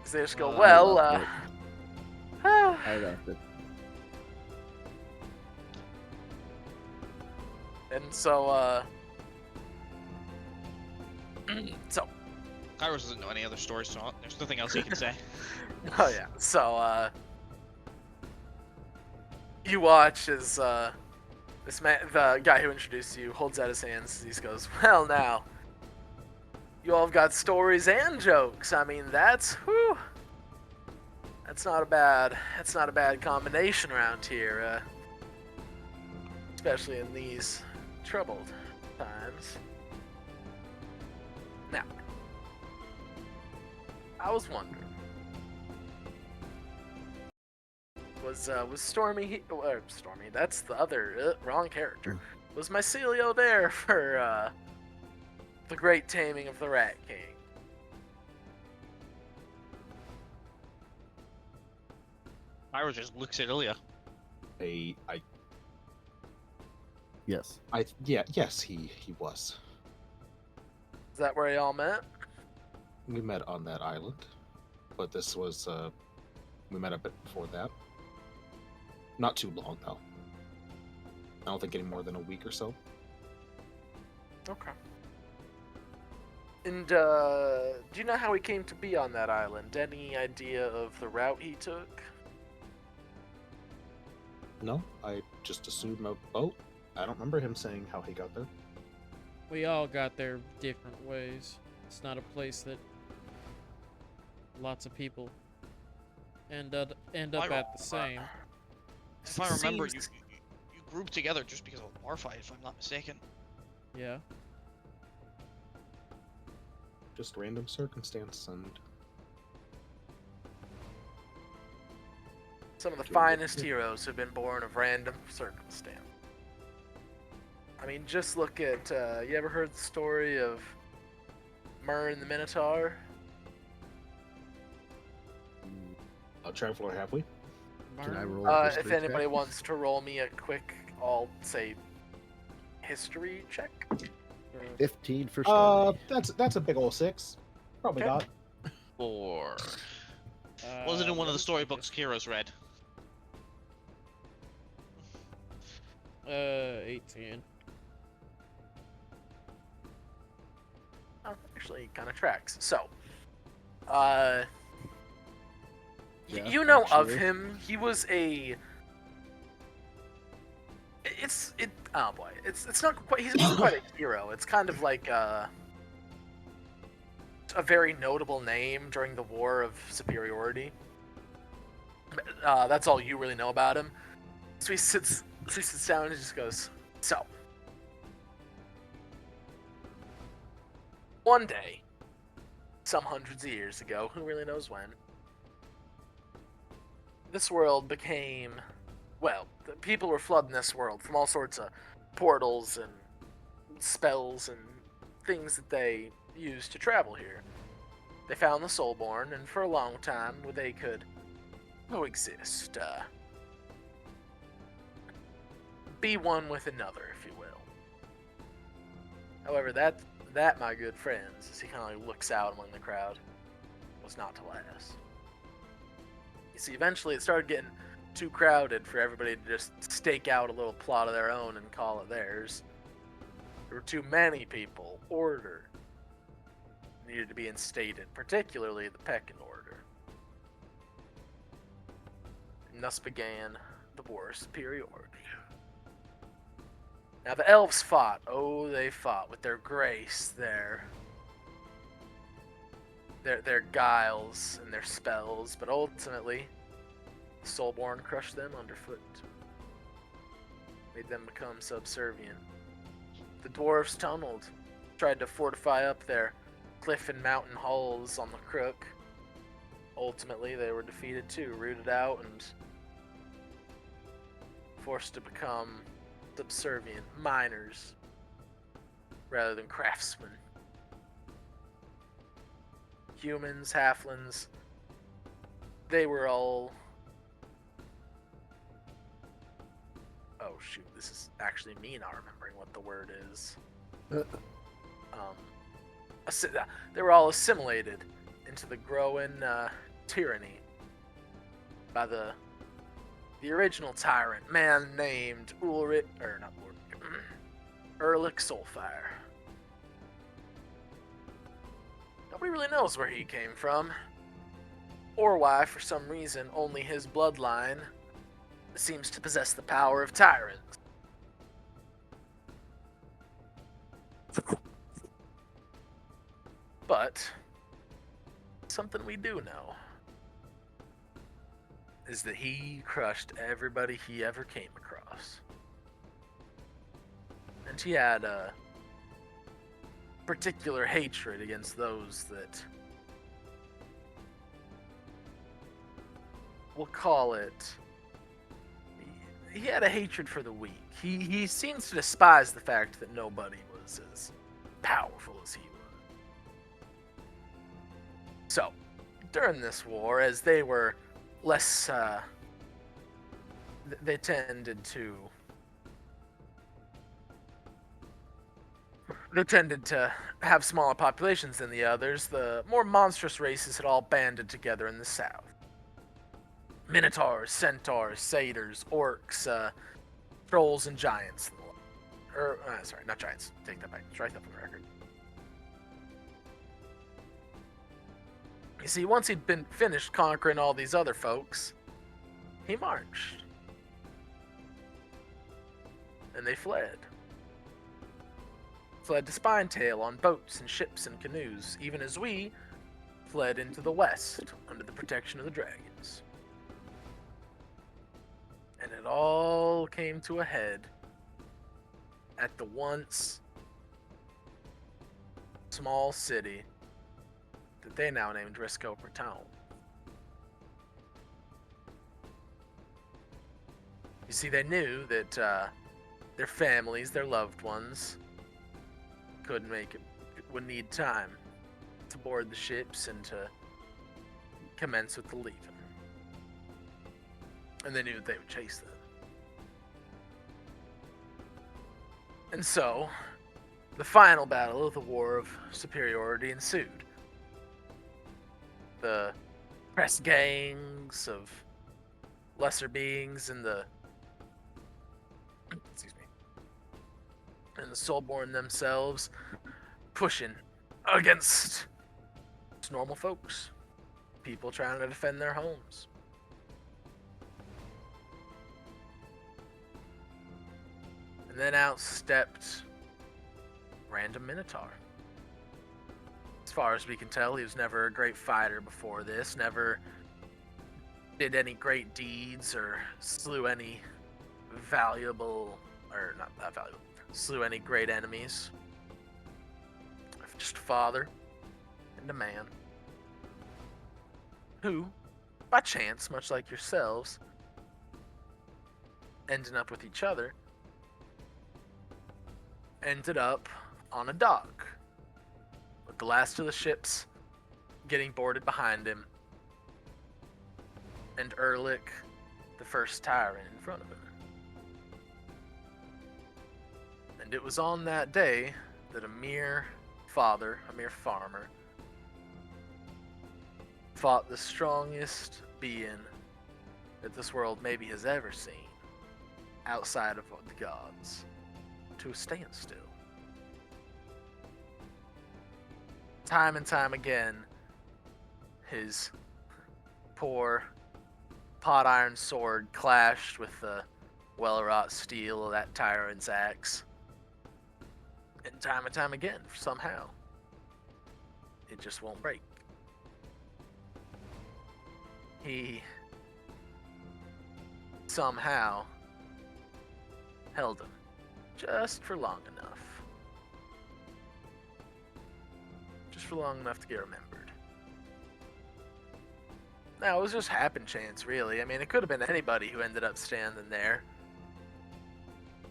Speaker 2: 'Cause they just go,
Speaker 3: I
Speaker 2: well,
Speaker 3: loved it. I loved it.
Speaker 2: and so so
Speaker 8: Kairos doesn't know any other stories, so there's nothing else he can say.
Speaker 2: oh yeah, so you watch as this man, the guy who introduced you, holds out his hands. He goes, well, now you all have got stories and jokes. I mean, that's not a bad combination around here, especially in these troubled times. Now, I was wondering, was Stormy? Stormy. That's the other wrong character. Was Mycelio there for the great taming of the Rat King?
Speaker 8: Kairos just looks at Ilya.
Speaker 4: I
Speaker 3: Yes.
Speaker 4: Yes, he was.
Speaker 2: Is that where y'all met?
Speaker 4: We met on that island, but this was we met a bit before that. Not too long though. I don't think any more than a week or so.
Speaker 2: Okay. And do you know how he came to be on that island? Any idea of the route he took?
Speaker 4: No, I just assumed a boat. I don't remember him saying how he got there.
Speaker 1: We all got there different ways. It's not a place that lots of people end up at the same.
Speaker 5: If I remember,
Speaker 2: Seems-
Speaker 5: you grouped together just because of a bar fight, if I'm not mistaken.
Speaker 1: Yeah.
Speaker 4: Just random circumstance, and
Speaker 2: Some of the finest heroes have been born of random circumstance. I mean, just look at, you ever heard the story of Myrn the Minotaur?
Speaker 4: a traveler have we?
Speaker 3: Can I
Speaker 1: Burn.
Speaker 3: roll a
Speaker 2: If
Speaker 3: history
Speaker 2: anybody
Speaker 3: check?
Speaker 2: wants to roll me a quick, I'll say, history check.
Speaker 3: 15 for Stormy.
Speaker 4: That's a big old 6. Probably
Speaker 2: Okay.
Speaker 4: not.
Speaker 8: 4. Was it in one of the storybooks Kira's read?
Speaker 1: 18.
Speaker 2: Oh, actually, kind of tracks. So,
Speaker 3: Yeah,
Speaker 2: you know of
Speaker 3: actually.
Speaker 2: him. He was a. Oh boy, it's not quite. He's not quite a hero. It's kind of like a very notable name during the War of Superiority. That's all you really know about him. So he sits down and just goes, so. One day, some hundreds of years ago, who really knows when, this world became, well, the people were flooding this world from all sorts of portals and spells and things that they used to travel here. They found the Soulborn, and for a long time, they could coexist, be one with another, if you will. However, that, my good friends, as he kind of looks out among the crowd, was not to last. You see, eventually it started getting too crowded for everybody to just stake out a little plot of their own and call it theirs. There were too many people. Order needed to be instated, particularly the pecking order. And thus began the War of Superiority. Now the elves fought. Oh, they fought with their grace, their guiles and their spells, but ultimately, the Soulborn crushed them underfoot, made them become subservient. The dwarves tunneled, tried to fortify up their cliff and mountain halls on the Crook. Ultimately, they were defeated too, rooted out, and forced to become subservient miners rather than craftsmen. Humans, halflings, they were all... Oh shoot, this is actually me not remembering what the word is. They were all assimilated into the growing tyranny by the original tyrant, man named Erlich Soulfire. Nobody really knows where he came from, or why, for some reason, only his bloodline seems to possess the power of tyrants. But something we do know is that he crushed everybody he ever came across. And he had a particular hatred against those that, we'll call it, he had a hatred for the weak. He seems to despise the fact that nobody was as powerful as he was. So, during this war, as they were less, they tended to They tended to have smaller populations than the others. The more monstrous races had all banded together in the south. Minotaurs, centaurs, satyrs, orcs, trolls, and giants. Sorry, not giants. Take that back. Strike that from the record. You see, once he'd been finished conquering all these other folks, he marched. And they fled. Fled to Spinetail on boats and ships and canoes, even as we fled into the west under the protection of the dragons. And it all came to a head at the once small city that they now named Risco-Breton. You see, they knew that their families, their loved ones, would need time to board the ships and to commence with the leaving. And they knew that they would chase them. And so, the final battle of the War of Superiority ensued. The press gangs of lesser beings and the Soulborn themselves pushing against normal folks, people trying to defend their homes. And then out stepped random Minotaur. As far as we can tell, he was never a great fighter before this, never did any great deeds or slew any slew any great enemies. Just a father and a man who, by chance, much like yourselves, ended up with each other, ended up on a dock with the last of the ships getting boarded behind him, and Erlich, the first tyrant, in front of him. And it was on that day that a mere farmer, fought the strongest being that this world maybe has ever seen, outside of the gods, to a standstill. Time and time again, his poor pot iron sword clashed with the well-wrought steel of that tyrant's axe. And time again, somehow, it just won't break. He somehow held him just for long enough. Just for long enough to get remembered. Now, it was just happen chance, really. I mean, it could have been anybody who ended up standing there,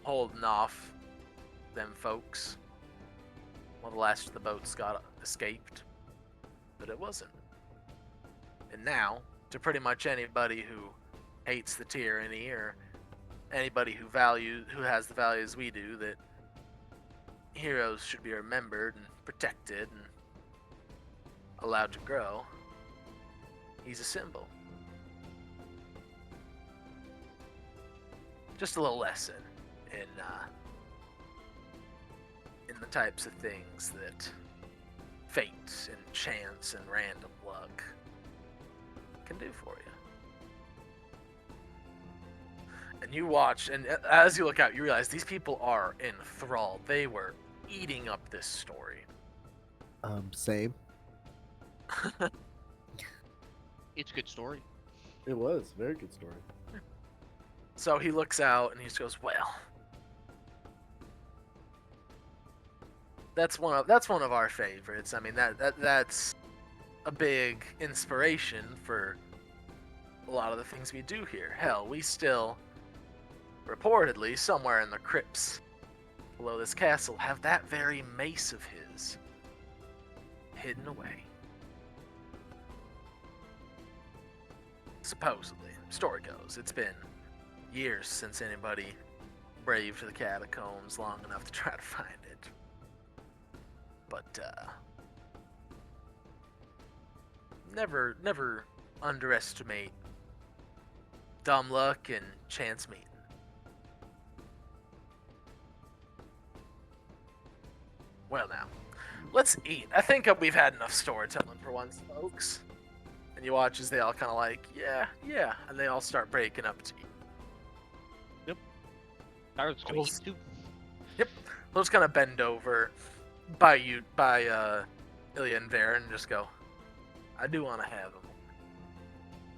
Speaker 2: holding off them folks while the last of the boats got escaped. But it wasn't. And now, to pretty much anybody who hates the tyranny, or anybody who has the values we do, that heroes should be remembered and protected and allowed to grow, he's a symbol. Just a little lesson in the types of things that fate and chance and random luck can do for you. And you watch, and as you look out, you realize these people are enthralled. They were eating up this story.
Speaker 3: Same.
Speaker 5: It's a good story.
Speaker 3: It was a very good story.
Speaker 2: So he looks out and he just goes, "Well, that's one of our favorites. I mean, that's a big inspiration for a lot of the things we do here. Hell, we still, reportedly, somewhere in the crypts below this castle, have that very mace of his hidden away. Supposedly, story goes, it's been years since anybody braved the catacombs long enough to try to find it. but never underestimate dumb luck and chance meeting. Well, now, let's eat. I think we've had enough storytelling for once, folks. And you watch as they all kind of like, yeah, and they all start breaking up to eat.
Speaker 8: Tyro's gonna eat too.
Speaker 2: Yep. They'll just kind of bend over by Ilya and Varen and just go, I do want to have a more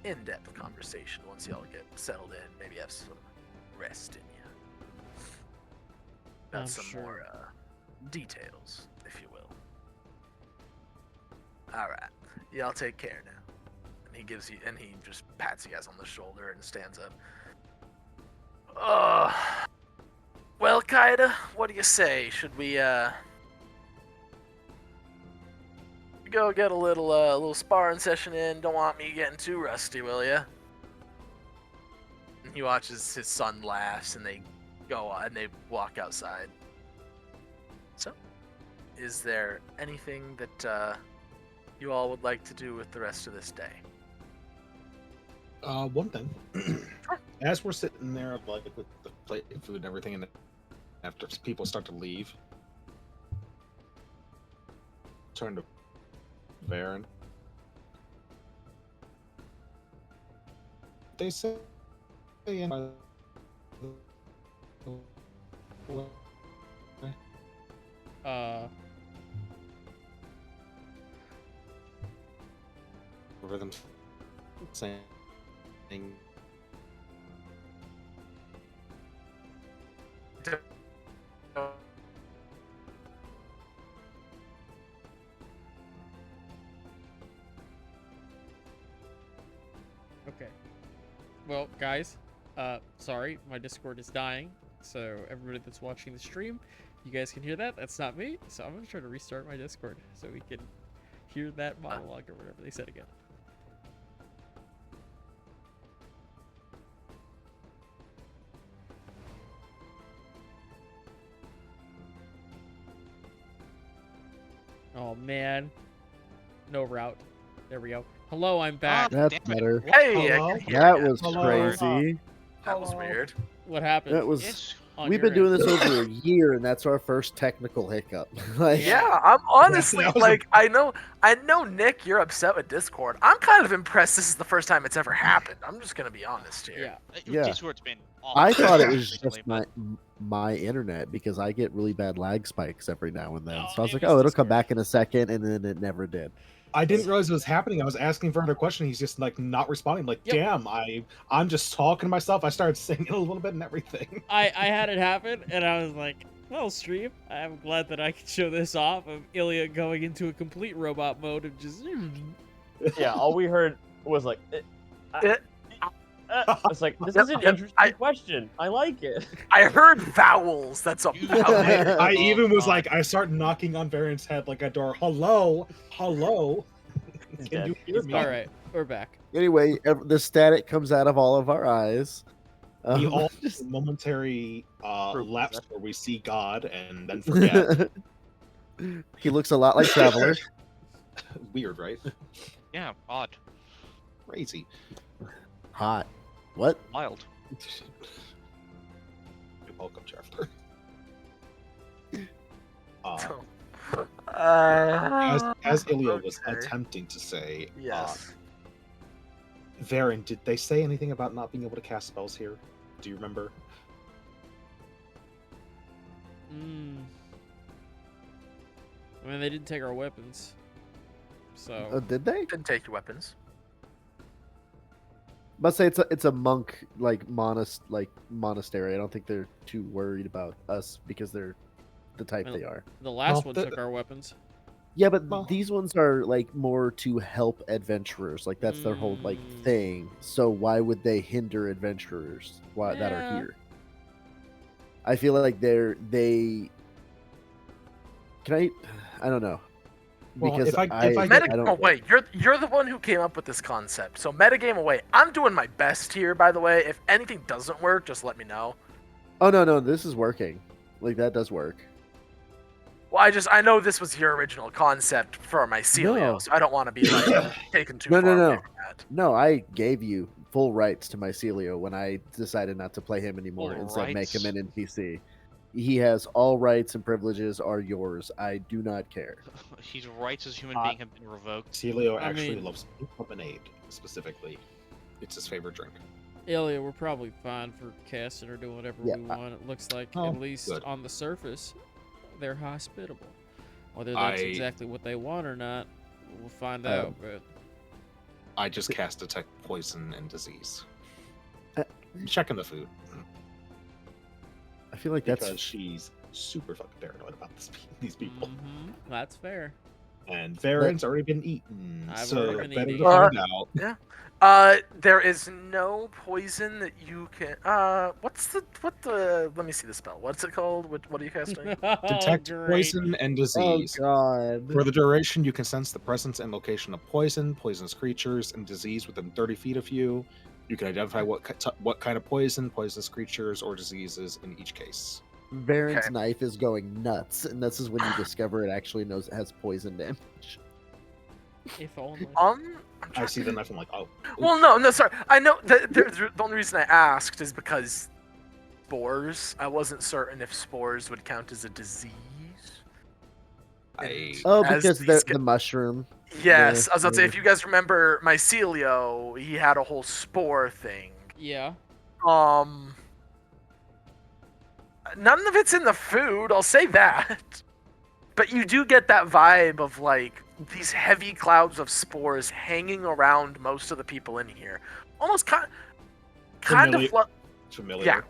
Speaker 2: in-depth conversation once y'all get settled in. Maybe have some rest in you. About some more details, if you will. Alright. Y'all take care now. And he just pats you guys on the shoulder and stands up. Well, Kaida, what do you say? Should we go get a little sparring session in? Don't want me getting too rusty, will ya? And he watches his son laughs, and they go on and they walk outside. So, is there anything that you all would like to do with the rest of this day?
Speaker 4: One thing. As we're sitting there, like with the plate of food and everything, and after people start to leave, turn to Varen. They say over them saying
Speaker 1: Okay. Well, guys, sorry, my Discord is dying. So everybody that's watching the stream, you guys can hear that. That's not me. So I'm gonna try to restart my Discord so we can hear that monologue or whatever they said again. Oh man, no route. There we go. Hello, I'm back.
Speaker 3: That's better.
Speaker 2: Hey,
Speaker 9: Hello?
Speaker 3: That was
Speaker 9: Hello?
Speaker 3: crazy.
Speaker 2: that was weird.
Speaker 1: What happened?
Speaker 3: That was.
Speaker 8: Yes.
Speaker 1: on
Speaker 3: We've
Speaker 1: your
Speaker 3: been doing
Speaker 1: end?
Speaker 3: this over a year, and that's our first technical hiccup. Like,
Speaker 2: Yeah, I'm honestly
Speaker 9: that was
Speaker 2: like, I know, Nick, you're upset with Discord. I'm kind of impressed. This is the first time it's ever happened. I'm just gonna be honest here.
Speaker 1: Yeah.
Speaker 3: Yeah.
Speaker 8: Discord's been awful
Speaker 3: I thought it was
Speaker 8: recently,
Speaker 3: just
Speaker 8: but
Speaker 3: my internet because I get really bad lag spikes every now and then.
Speaker 1: No,
Speaker 3: So I was
Speaker 1: it
Speaker 3: like,
Speaker 1: was
Speaker 3: oh, it'll come
Speaker 1: Discord.
Speaker 3: back in a second, and then it never did.
Speaker 4: I didn't realize it was happening. I was asking for another question. He's just like not responding. Like,
Speaker 1: Yep.
Speaker 4: damn, I'm just talking to myself. I started singing a little bit and everything.
Speaker 1: I had it happen, and I was like, well, stream, I'm glad that I can show this off of Ilya going into a complete robot mode and just...
Speaker 7: Yeah, all we heard was like, it's like, this is an
Speaker 2: Yep,
Speaker 7: interesting question. I like it.
Speaker 2: I heard vowels. That's
Speaker 8: You-
Speaker 2: about it.
Speaker 4: I even was
Speaker 8: God.
Speaker 4: like, I started knocking on Varen's head like a door. Hello, hello.
Speaker 7: He's
Speaker 4: Can
Speaker 7: dead.
Speaker 4: you hear me?
Speaker 1: All right, we're back.
Speaker 3: Anyway, the static comes out of all of our eyes.
Speaker 4: We all
Speaker 3: Just-
Speaker 4: momentary
Speaker 7: Proof,
Speaker 4: lapse
Speaker 7: sir.
Speaker 4: where we see God and then forget.
Speaker 3: he looks a lot like Traveler.
Speaker 4: Weird, right?
Speaker 8: yeah, odd,
Speaker 4: Crazy.
Speaker 3: Hot. What?
Speaker 8: wild.
Speaker 4: You're welcome, Jeffter. As Ilya was
Speaker 2: okay.
Speaker 4: attempting to say,
Speaker 2: Yes.
Speaker 4: Varen, did they say anything about not being able to cast spells here? Do you remember?
Speaker 1: I mean, they didn't take our weapons. So...
Speaker 3: Oh, did they?
Speaker 2: Didn't take your weapons.
Speaker 3: Must say it's a monk monastery. I don't think they're too worried about us because they're the type
Speaker 1: Well,
Speaker 3: they are.
Speaker 1: The last
Speaker 4: Well,
Speaker 1: one took our weapons.
Speaker 3: Yeah, but
Speaker 4: Well-
Speaker 3: these ones are like more to help adventurers. Like that's their whole like thing. So why would they hinder adventurers that are
Speaker 1: Yeah.
Speaker 3: here? I feel like they. Can I don't know.
Speaker 4: Well,
Speaker 3: Because
Speaker 4: if I get-
Speaker 2: Metagame
Speaker 3: don't.
Speaker 2: away. You're the one who came up with this concept. So metagame away. I'm doing my best here, by the way. If anything doesn't work, just let me know.
Speaker 3: Oh no, this is working. Like that does work.
Speaker 2: Well, I know this was your original concept for mycelio,
Speaker 3: No.
Speaker 2: so I don't want to be like taken too
Speaker 3: No,
Speaker 2: far
Speaker 3: no,
Speaker 2: away
Speaker 3: no.
Speaker 2: from that.
Speaker 3: No, I gave you full rights to mycelio when I decided not to play him anymore
Speaker 5: Full
Speaker 3: and said make him
Speaker 5: rights?
Speaker 3: an NPC. He has all rights and privileges are yours. I do not care.
Speaker 8: His rights as a human being have been revoked.
Speaker 4: Celio
Speaker 1: I
Speaker 4: actually
Speaker 1: mean-
Speaker 4: loves lemonade, specifically. It's his favorite drink.
Speaker 1: Ilya, we're probably fine for casting or doing whatever
Speaker 3: Yeah,
Speaker 1: we want. It looks like,
Speaker 4: Oh,
Speaker 1: at least
Speaker 4: good.
Speaker 1: on the surface, they're hospitable. Whether that's
Speaker 4: I-
Speaker 1: exactly what they want or not, we'll find
Speaker 3: Uh,
Speaker 1: out. But
Speaker 4: I just cast detect poison and disease.
Speaker 3: Uh,
Speaker 4: Checking the food.
Speaker 3: I feel like
Speaker 4: Because
Speaker 3: that's
Speaker 4: she's super fucking paranoid about these people.
Speaker 1: that's fair.
Speaker 4: And Varen's already been eaten,
Speaker 1: I've
Speaker 4: so
Speaker 1: already been
Speaker 4: better
Speaker 1: eating.
Speaker 4: to find out.
Speaker 2: There is no poison that you can. Let me see the spell. What's it called? What are you casting?
Speaker 4: Detect
Speaker 1: Great.
Speaker 4: poison and disease.
Speaker 3: God.
Speaker 4: For the duration, you can sense the presence and location of poison, poisonous creatures, and disease within 30 feet of you. You can identify what kind of poison, poisonous creatures, or diseases in each case.
Speaker 3: Varen's
Speaker 2: Okay.
Speaker 3: knife is going nuts, and this is when you discover it actually knows it has poison damage.
Speaker 1: If only.
Speaker 4: I see the knife, I'm like, oh.
Speaker 2: Well, no, sorry. I know the only reason I asked is because spores. I wasn't certain if spores would count as a disease.
Speaker 3: Oh,
Speaker 2: As
Speaker 3: because
Speaker 2: these
Speaker 3: the mushroom.
Speaker 2: Yes,
Speaker 3: the-
Speaker 2: I was about to say, if you guys remember mycelio, he had a whole spore thing.
Speaker 1: Yeah.
Speaker 2: None of it's in the food, I'll say that. But you do get that vibe of, like, these heavy clouds of spores hanging around most of the people in here. Almost kind
Speaker 4: Familiar.
Speaker 2: of...
Speaker 4: Familiar.
Speaker 2: Yeah,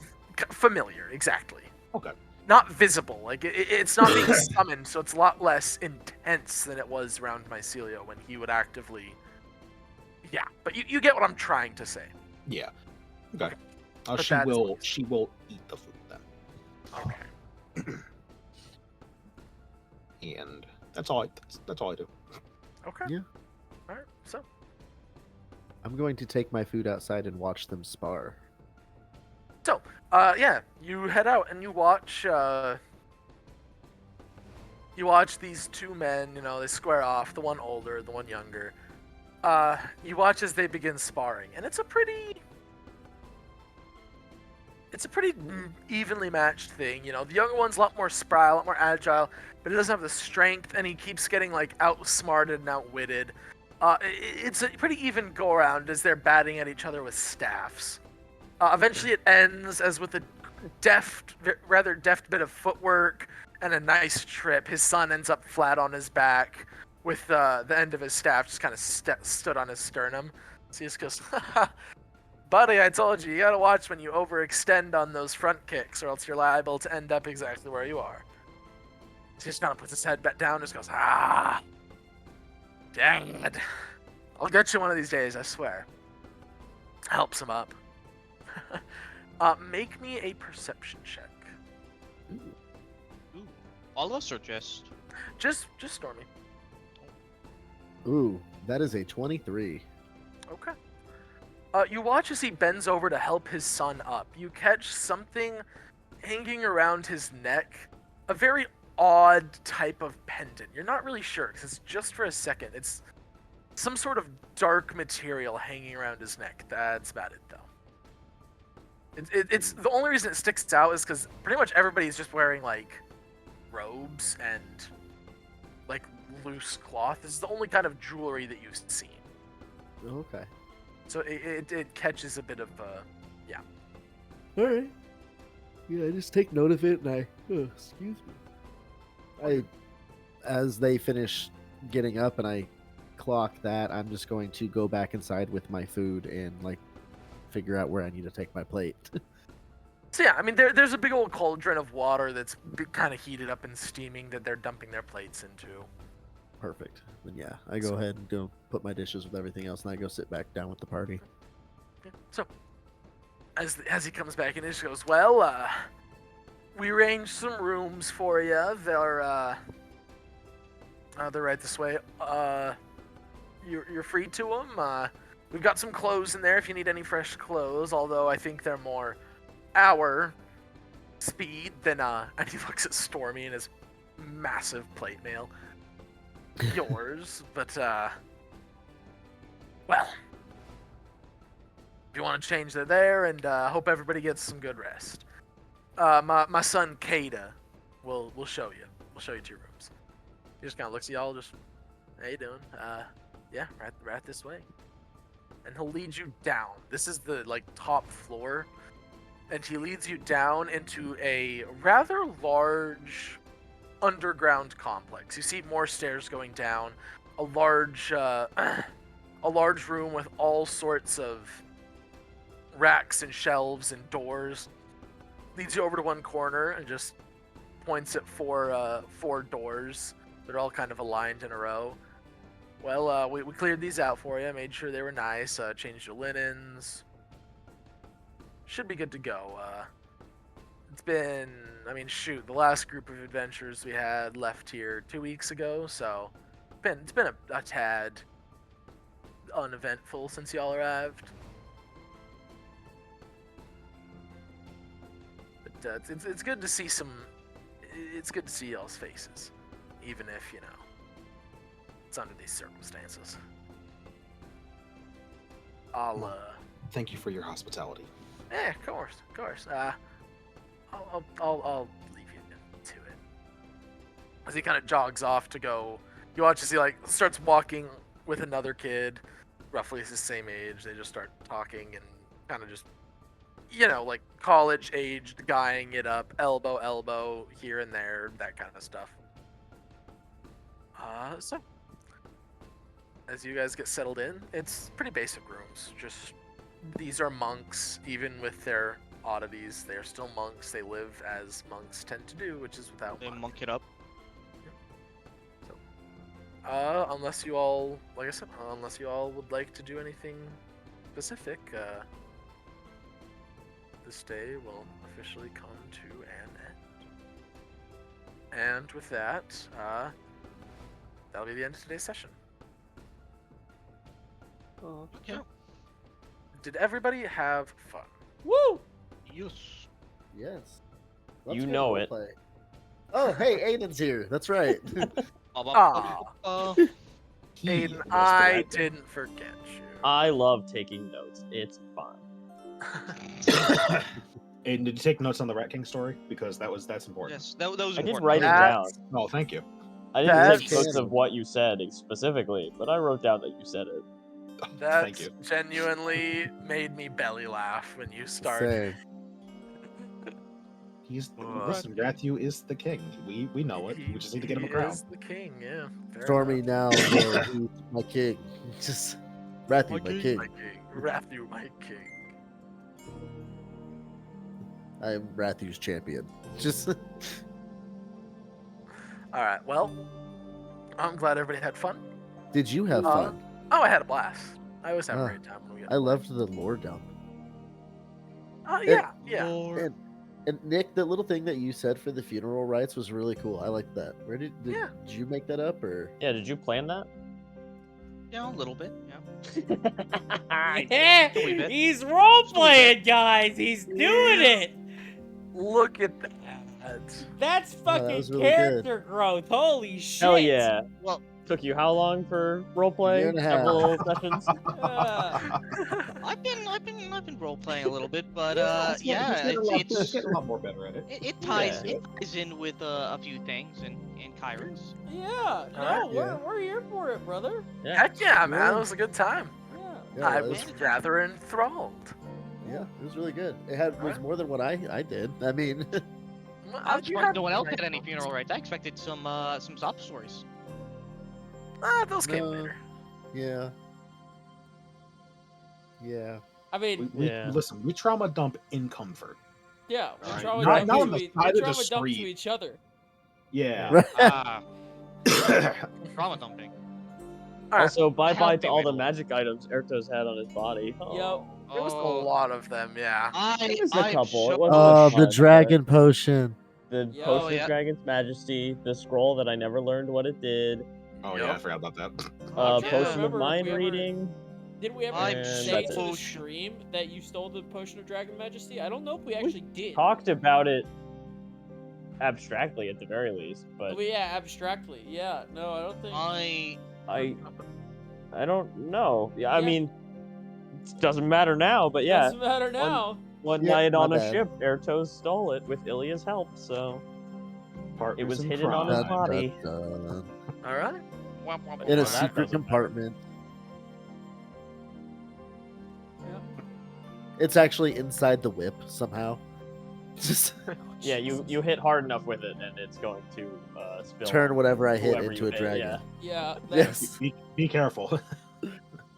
Speaker 2: familiar, exactly.
Speaker 4: Okay.
Speaker 2: Not visible. Like, it's not being summoned, so it's a lot less intense than it was around mycelio when he would actively... Yeah, but you get what I'm trying to say.
Speaker 4: Yeah. Okay.
Speaker 2: But
Speaker 4: She
Speaker 2: that is
Speaker 4: will.
Speaker 2: what it's-
Speaker 4: She will eat the food then,
Speaker 2: Okay.
Speaker 4: and that's all. That's all I do.
Speaker 2: Okay.
Speaker 3: Yeah.
Speaker 2: Alright, so...
Speaker 3: I'm going to take my food outside and watch them spar.
Speaker 2: Yeah, you head out and you watch these two men, they square off, the one older, the one younger. You watch as they begin sparring, and it's a pretty evenly matched thing. The younger one's a lot more spry, a lot more agile, but he doesn't have the strength, and he keeps getting, like, outsmarted and outwitted. It's a pretty even go-around as they're batting at each other with staffs. Eventually it ends as with a rather deft bit of footwork and a nice trip. His son ends up flat on his back with the end of his staff just kind of stood on his sternum. So he just goes, buddy, I told you gotta watch when you overextend on those front kicks or else you're liable to end up exactly where you are. So he just kind of puts his head back down and just goes, dang it. I'll get you one of these days, I swear. Helps him up. Make me a perception check.
Speaker 8: Ooh. All of us or just?
Speaker 2: Just Stormy.
Speaker 3: Ooh, that is a 23.
Speaker 2: Okay. You watch as he bends over to help his son up. You catch something hanging around his neck. A very odd type of pendant. You're not really sure, because it's just for a second. It's some sort of dark material hanging around his neck. That's about it, though. It's the only reason it sticks out is because pretty much everybody's just wearing, like, robes and, like, loose cloth. This is the only kind of jewelry that you've seen.
Speaker 3: Okay.
Speaker 2: So it catches a bit of, yeah.
Speaker 3: All right. Yeah, I just take note of it, and excuse me. As they finish getting up, and I clock that, I'm just going to go back inside with my food and, like, figure out where I need to take my plate.
Speaker 2: So yeah, I mean, there's a big old cauldron of water that's kind of heated up and steaming that they're dumping their plates into.
Speaker 3: Perfect. Then yeah, I go ahead and go put my dishes with everything else, and I go sit back down with the party.
Speaker 2: Yeah. So, as he comes back in, he just goes, well, we arranged some rooms for you. They're right this way. You're free to them. We've got some clothes in there if you need any fresh clothes, although I think they're more our speed than, and he looks at Stormy and his massive plate mail. Yours, but well, if you want to change, they're there, and hope everybody gets some good rest. My son Kada will show you. We'll show you to your rooms. He just kind of looks at y'all, just, how you doing? Yeah, right this way. And he'll lead you down. This is the top floor, and he leads you down into a rather large underground complex. You see more stairs going down. A large room with all sorts of racks and shelves and doors. Leads you over to one corner and just points at four doors. They're all kind of aligned in a row. Well, we cleared these out for you, made sure they were nice, changed your linens. Should be good to go. It's been, the last group of adventurers we had left here 2 weeks ago, so it's been a tad uneventful since y'all arrived. But it's good to see it's good to see y'all's faces, even if, it's under these circumstances.
Speaker 4: Thank you for your hospitality.
Speaker 2: Yeah, of course. I'll leave you to it. As he kind of jogs off to go, you watch as he starts walking with another kid, roughly his same age. They just start talking and kind of just, college-aged guying it up, elbow here and there, that kind of stuff. So as you guys get settled in, it's pretty basic rooms. Just these are monks, even with their oddities. They're still monks. They live as monks tend to do, which is without
Speaker 8: They
Speaker 2: much.
Speaker 8: monk it up.
Speaker 2: So, unless you all, like I said, unless you all would like to do anything specific, this day will officially come to an end. And with that, that'll be the end of today's session.
Speaker 8: Okay.
Speaker 2: Did everybody have fun?
Speaker 1: Woo!
Speaker 8: Yes.
Speaker 3: Yes.
Speaker 7: You
Speaker 3: get
Speaker 7: know
Speaker 3: role
Speaker 7: it.
Speaker 3: play. Oh, hey, Aiden's here. That's right.
Speaker 2: Aw,
Speaker 4: He
Speaker 2: Aiden,
Speaker 4: was
Speaker 2: I
Speaker 4: bad.
Speaker 2: didn't forget you.
Speaker 7: I love taking notes. It's fun.
Speaker 9: Aiden, did you take notes on the Rat King story? Because that's important.
Speaker 8: Yes, that was
Speaker 7: I did
Speaker 8: important.
Speaker 7: write it
Speaker 2: That's-
Speaker 7: down.
Speaker 4: Oh, thank you.
Speaker 7: I didn't
Speaker 2: That's
Speaker 7: take notes
Speaker 3: canon.
Speaker 7: of what you said specifically, but I wrote down that you said it.
Speaker 4: Thank
Speaker 2: That
Speaker 4: you.
Speaker 2: genuinely made me belly laugh when you started.
Speaker 3: Same.
Speaker 4: Listen, Rathu is the king. We know it. We just need to get him a
Speaker 2: He
Speaker 4: crown.
Speaker 2: is the king, yeah. Fair
Speaker 3: Stormy
Speaker 2: enough.
Speaker 3: now, though, who's my king. Just Rathu, my king.
Speaker 2: My king. Rathu, my king.
Speaker 3: I am Rathu's champion. Just
Speaker 2: Alright, well, I'm glad everybody had fun.
Speaker 3: did you have fun?
Speaker 2: Oh, I had a blast. I always have a
Speaker 3: Ah,
Speaker 2: great time when we get
Speaker 3: I loved the lore dump.
Speaker 2: yeah.
Speaker 3: And Nick, the little thing that you said for the funeral rites was really cool. I liked that. Where did
Speaker 2: Yeah.
Speaker 3: you make that up or?
Speaker 7: Yeah, did you plan that?
Speaker 8: Yeah, a little bit. Yeah.
Speaker 1: Yeah,
Speaker 8: A wee bit.
Speaker 1: he's role playing, guys. He's doing it.
Speaker 2: Look at that.
Speaker 1: That's fucking
Speaker 3: was really good.
Speaker 1: character growth. Holy shit.
Speaker 7: Hell yeah.
Speaker 8: Well,
Speaker 7: Took you how long for roleplay?
Speaker 3: Year and a half.
Speaker 7: Several sessions?
Speaker 8: I've been role playing a little bit, but
Speaker 4: He's
Speaker 8: yeah,
Speaker 4: getting a lot-
Speaker 8: it's
Speaker 4: he's getting a lot more better at it.
Speaker 8: it ties
Speaker 7: Yeah.
Speaker 8: it ties in with a few things in Kairos.
Speaker 1: Yeah, no,
Speaker 2: Alright,
Speaker 3: yeah.
Speaker 1: we're here for it, brother.
Speaker 7: Yeah.
Speaker 2: Heck yeah, man.
Speaker 3: Yeah.
Speaker 2: It was a good time.
Speaker 1: Yeah.
Speaker 3: Yeah,
Speaker 2: I
Speaker 3: it
Speaker 2: was rather enthralled.
Speaker 3: Yeah, it was really good. It was
Speaker 2: Alright.
Speaker 3: more than what I did. I mean,
Speaker 8: I was
Speaker 2: You
Speaker 8: surprised
Speaker 2: had
Speaker 8: no one else
Speaker 2: nice
Speaker 8: had any
Speaker 2: moments.
Speaker 8: funeral rites. I expected some sob stories.
Speaker 2: Those came
Speaker 3: No.
Speaker 2: later.
Speaker 3: yeah. Yeah.
Speaker 1: I mean,
Speaker 7: Yeah.
Speaker 4: Listen, we trauma dump in comfort.
Speaker 1: yeah, we
Speaker 2: Alright,
Speaker 1: trauma
Speaker 4: not-
Speaker 1: dump
Speaker 4: not on
Speaker 1: to
Speaker 4: the
Speaker 1: we
Speaker 4: side of the
Speaker 1: trauma dump to
Speaker 4: street.
Speaker 1: each other.
Speaker 4: Yeah.
Speaker 3: Right.
Speaker 8: Trauma dumping.
Speaker 2: Alright,
Speaker 7: Also, bye-bye
Speaker 8: Happy
Speaker 7: to all the
Speaker 8: Metal.
Speaker 7: magic items Erhtos had on his body.
Speaker 1: Yo,
Speaker 2: there was a lot of them, yeah.
Speaker 7: It was a
Speaker 8: I'm
Speaker 7: couple. It
Speaker 8: so-
Speaker 7: wasn't a
Speaker 3: Oh,
Speaker 7: ton,
Speaker 3: the
Speaker 7: but
Speaker 3: dragon potion.
Speaker 7: The
Speaker 1: Yo,
Speaker 7: Potion
Speaker 8: yeah.
Speaker 7: of Dragon's Majesty, the scroll that I never learned what it did,
Speaker 4: Oh yeah, I forgot about that.
Speaker 1: I'm trying to
Speaker 7: Potion of
Speaker 1: remember if
Speaker 7: Mind
Speaker 1: we ever-
Speaker 7: reading.
Speaker 1: Did we ever
Speaker 8: I'm
Speaker 1: say
Speaker 7: so
Speaker 1: to the
Speaker 8: sh-
Speaker 1: stream that you stole the potion of Dragon Majesty? I don't know if we actually did.
Speaker 7: Talked about it abstractly at the very least. But
Speaker 1: Well, yeah, abstractly. Yeah, no, I don't think.
Speaker 7: I don't know. Yeah, I
Speaker 1: Yeah.
Speaker 7: mean, it doesn't matter now. But yeah,
Speaker 1: Doesn't matter now.
Speaker 7: one
Speaker 3: Yeah,
Speaker 7: night
Speaker 3: my
Speaker 7: on a
Speaker 3: bad.
Speaker 7: ship, Erhtos stole it with Ilya's help. So it was
Speaker 9: Partners in
Speaker 7: hidden on his
Speaker 9: crime.
Speaker 7: body.
Speaker 3: Dun.
Speaker 2: All right.
Speaker 3: In
Speaker 7: Well,
Speaker 3: a
Speaker 7: that
Speaker 3: secret
Speaker 7: doesn't matter.
Speaker 3: compartment.
Speaker 1: Yeah.
Speaker 3: It's actually inside the whip somehow. Just
Speaker 7: Yeah, you hit hard enough with it, and it's going to spill.
Speaker 3: turn
Speaker 7: on
Speaker 3: whatever I hit
Speaker 7: whoever
Speaker 3: into
Speaker 7: you
Speaker 3: a
Speaker 7: hit,
Speaker 3: dragon.
Speaker 1: Yeah.
Speaker 3: Yes.
Speaker 9: Be careful.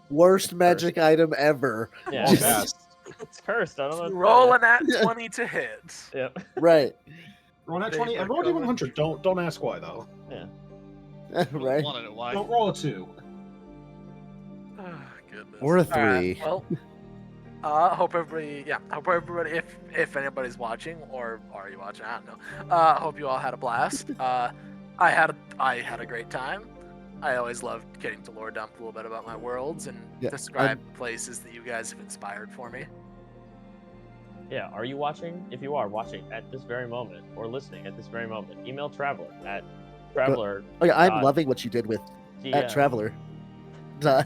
Speaker 3: Worst magic item ever.
Speaker 7: Yeah,
Speaker 9: Long
Speaker 3: Just-
Speaker 9: cast.
Speaker 7: it's cursed. I don't know. what to tell
Speaker 2: Roll
Speaker 7: ya.
Speaker 2: an at
Speaker 3: Yeah.
Speaker 2: 20 to hit.
Speaker 7: Yep.
Speaker 3: Right.
Speaker 9: Roll that
Speaker 2: They
Speaker 9: 20 and
Speaker 2: were
Speaker 9: roll a
Speaker 2: going-
Speaker 9: D100. Don't ask why though.
Speaker 3: Right.
Speaker 5: Want to know why?
Speaker 9: Don't roll a 2.
Speaker 2: Oh, goodness.
Speaker 3: Or a
Speaker 2: All right,
Speaker 3: 3.
Speaker 2: well, hope everybody, if anybody's watching, or are you watching? I don't know. Hope you all had a blast. I had a great time. I always loved getting to lore dump a little bit about my worlds and
Speaker 3: Yeah,
Speaker 2: describe places that you guys have inspired for me.
Speaker 7: Yeah, are you watching? If you are watching at this very moment or listening at this very moment, email Traveler at Traveler.
Speaker 3: Okay, I'm loving what you did with at Traveler. Duh.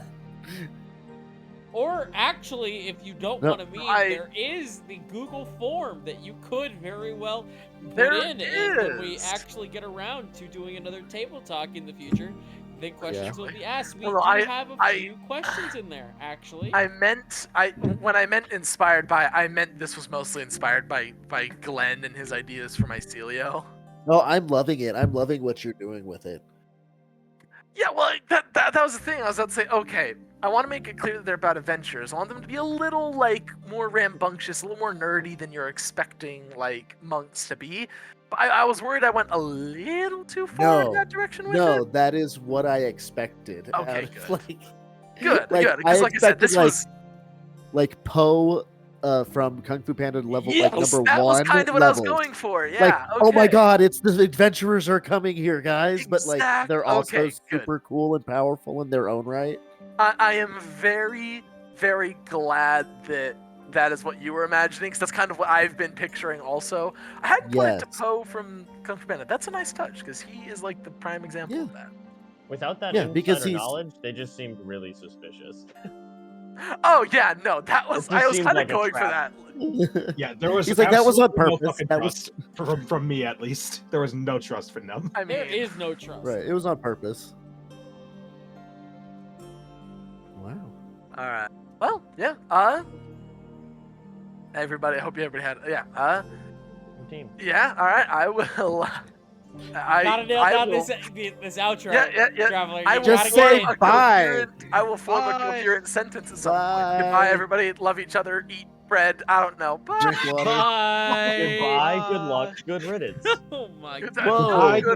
Speaker 1: Or actually, if you don't
Speaker 3: No.
Speaker 1: want to meme, there is the Google form that you could very well put
Speaker 2: There
Speaker 1: in, and when we
Speaker 2: is.
Speaker 1: actually get around to doing another table talk in the future, the questions will be asked. We
Speaker 2: Well,
Speaker 1: do have a few questions in there, actually.
Speaker 2: When I meant inspired by, I meant this was mostly inspired by Glenn and his ideas for Mycelio.
Speaker 3: No, I'm loving it. I'm loving what you're doing with it.
Speaker 2: Yeah, well, that was the thing. I was about to say, okay, I want to make it clear that they're about adventures. I want them to be a little, like, more rambunctious, a little more nerdy than you're expecting, like, monks to be. But I was worried I went a little too far in that direction with
Speaker 3: No,
Speaker 2: it.
Speaker 3: that is what I expected.
Speaker 2: Okay,
Speaker 3: out of,
Speaker 2: good.
Speaker 3: Like,
Speaker 2: Good,
Speaker 3: like,
Speaker 2: good. Because, like I said,
Speaker 3: expected,
Speaker 2: this
Speaker 3: like,
Speaker 2: was...
Speaker 3: like Poe from Kung Fu Panda level,
Speaker 2: Yes,
Speaker 3: like number
Speaker 2: that
Speaker 3: 1
Speaker 2: was kind of what I was
Speaker 3: levels.
Speaker 2: going for, yeah.
Speaker 3: Like, oh my
Speaker 2: okay.
Speaker 3: god, it's the adventurers are coming here, guys. But like, they're also
Speaker 2: Okay, good.
Speaker 3: super cool and powerful in their own right.
Speaker 2: I am very, very glad that that is what you were imagining, because that's kind of what I've been picturing also. I hadn't put it to
Speaker 3: Yes.
Speaker 2: Poe from Kung Fu Panda. That's a nice touch, because he is like the prime example of that.
Speaker 7: Without that
Speaker 3: Yeah, because
Speaker 7: insider
Speaker 3: he's-
Speaker 7: knowledge, they just seemed really suspicious.
Speaker 2: Oh yeah, no, that was
Speaker 7: It just
Speaker 2: I was
Speaker 7: seemed
Speaker 2: kind of
Speaker 7: like a
Speaker 2: going for
Speaker 7: trap.
Speaker 2: that.
Speaker 9: Yeah, there was.
Speaker 3: He's like, that was on
Speaker 9: absolutely no
Speaker 3: purpose.
Speaker 9: fucking
Speaker 3: That was
Speaker 9: trust from me at least. There was no trust for them.
Speaker 2: I mean,
Speaker 1: There is no trust.
Speaker 3: right. It was on purpose. Wow.
Speaker 2: all right. Well, yeah. Everybody, I hope everybody had. Yeah.
Speaker 7: Team.
Speaker 2: Yeah. All right. I will.
Speaker 1: Gotta nail
Speaker 2: I
Speaker 1: down
Speaker 2: will,
Speaker 1: this outro.
Speaker 2: Yeah.
Speaker 1: Traveler.
Speaker 2: I
Speaker 1: You
Speaker 2: will
Speaker 3: Just
Speaker 1: gotta
Speaker 3: say
Speaker 1: get
Speaker 2: form
Speaker 1: it.
Speaker 2: a
Speaker 3: bye.
Speaker 2: coherent- I will form a
Speaker 5: Bye.
Speaker 2: coherent sentence at some point.
Speaker 3: Bye.
Speaker 2: Goodbye, everybody. Love each other. Eat bread. I don't know. Bye.
Speaker 3: Drink water.
Speaker 1: Bye.
Speaker 7: Goodbye. Good luck. Good riddance.
Speaker 1: Oh my
Speaker 2: Good-
Speaker 1: god.
Speaker 3: Whoa.
Speaker 2: Bye.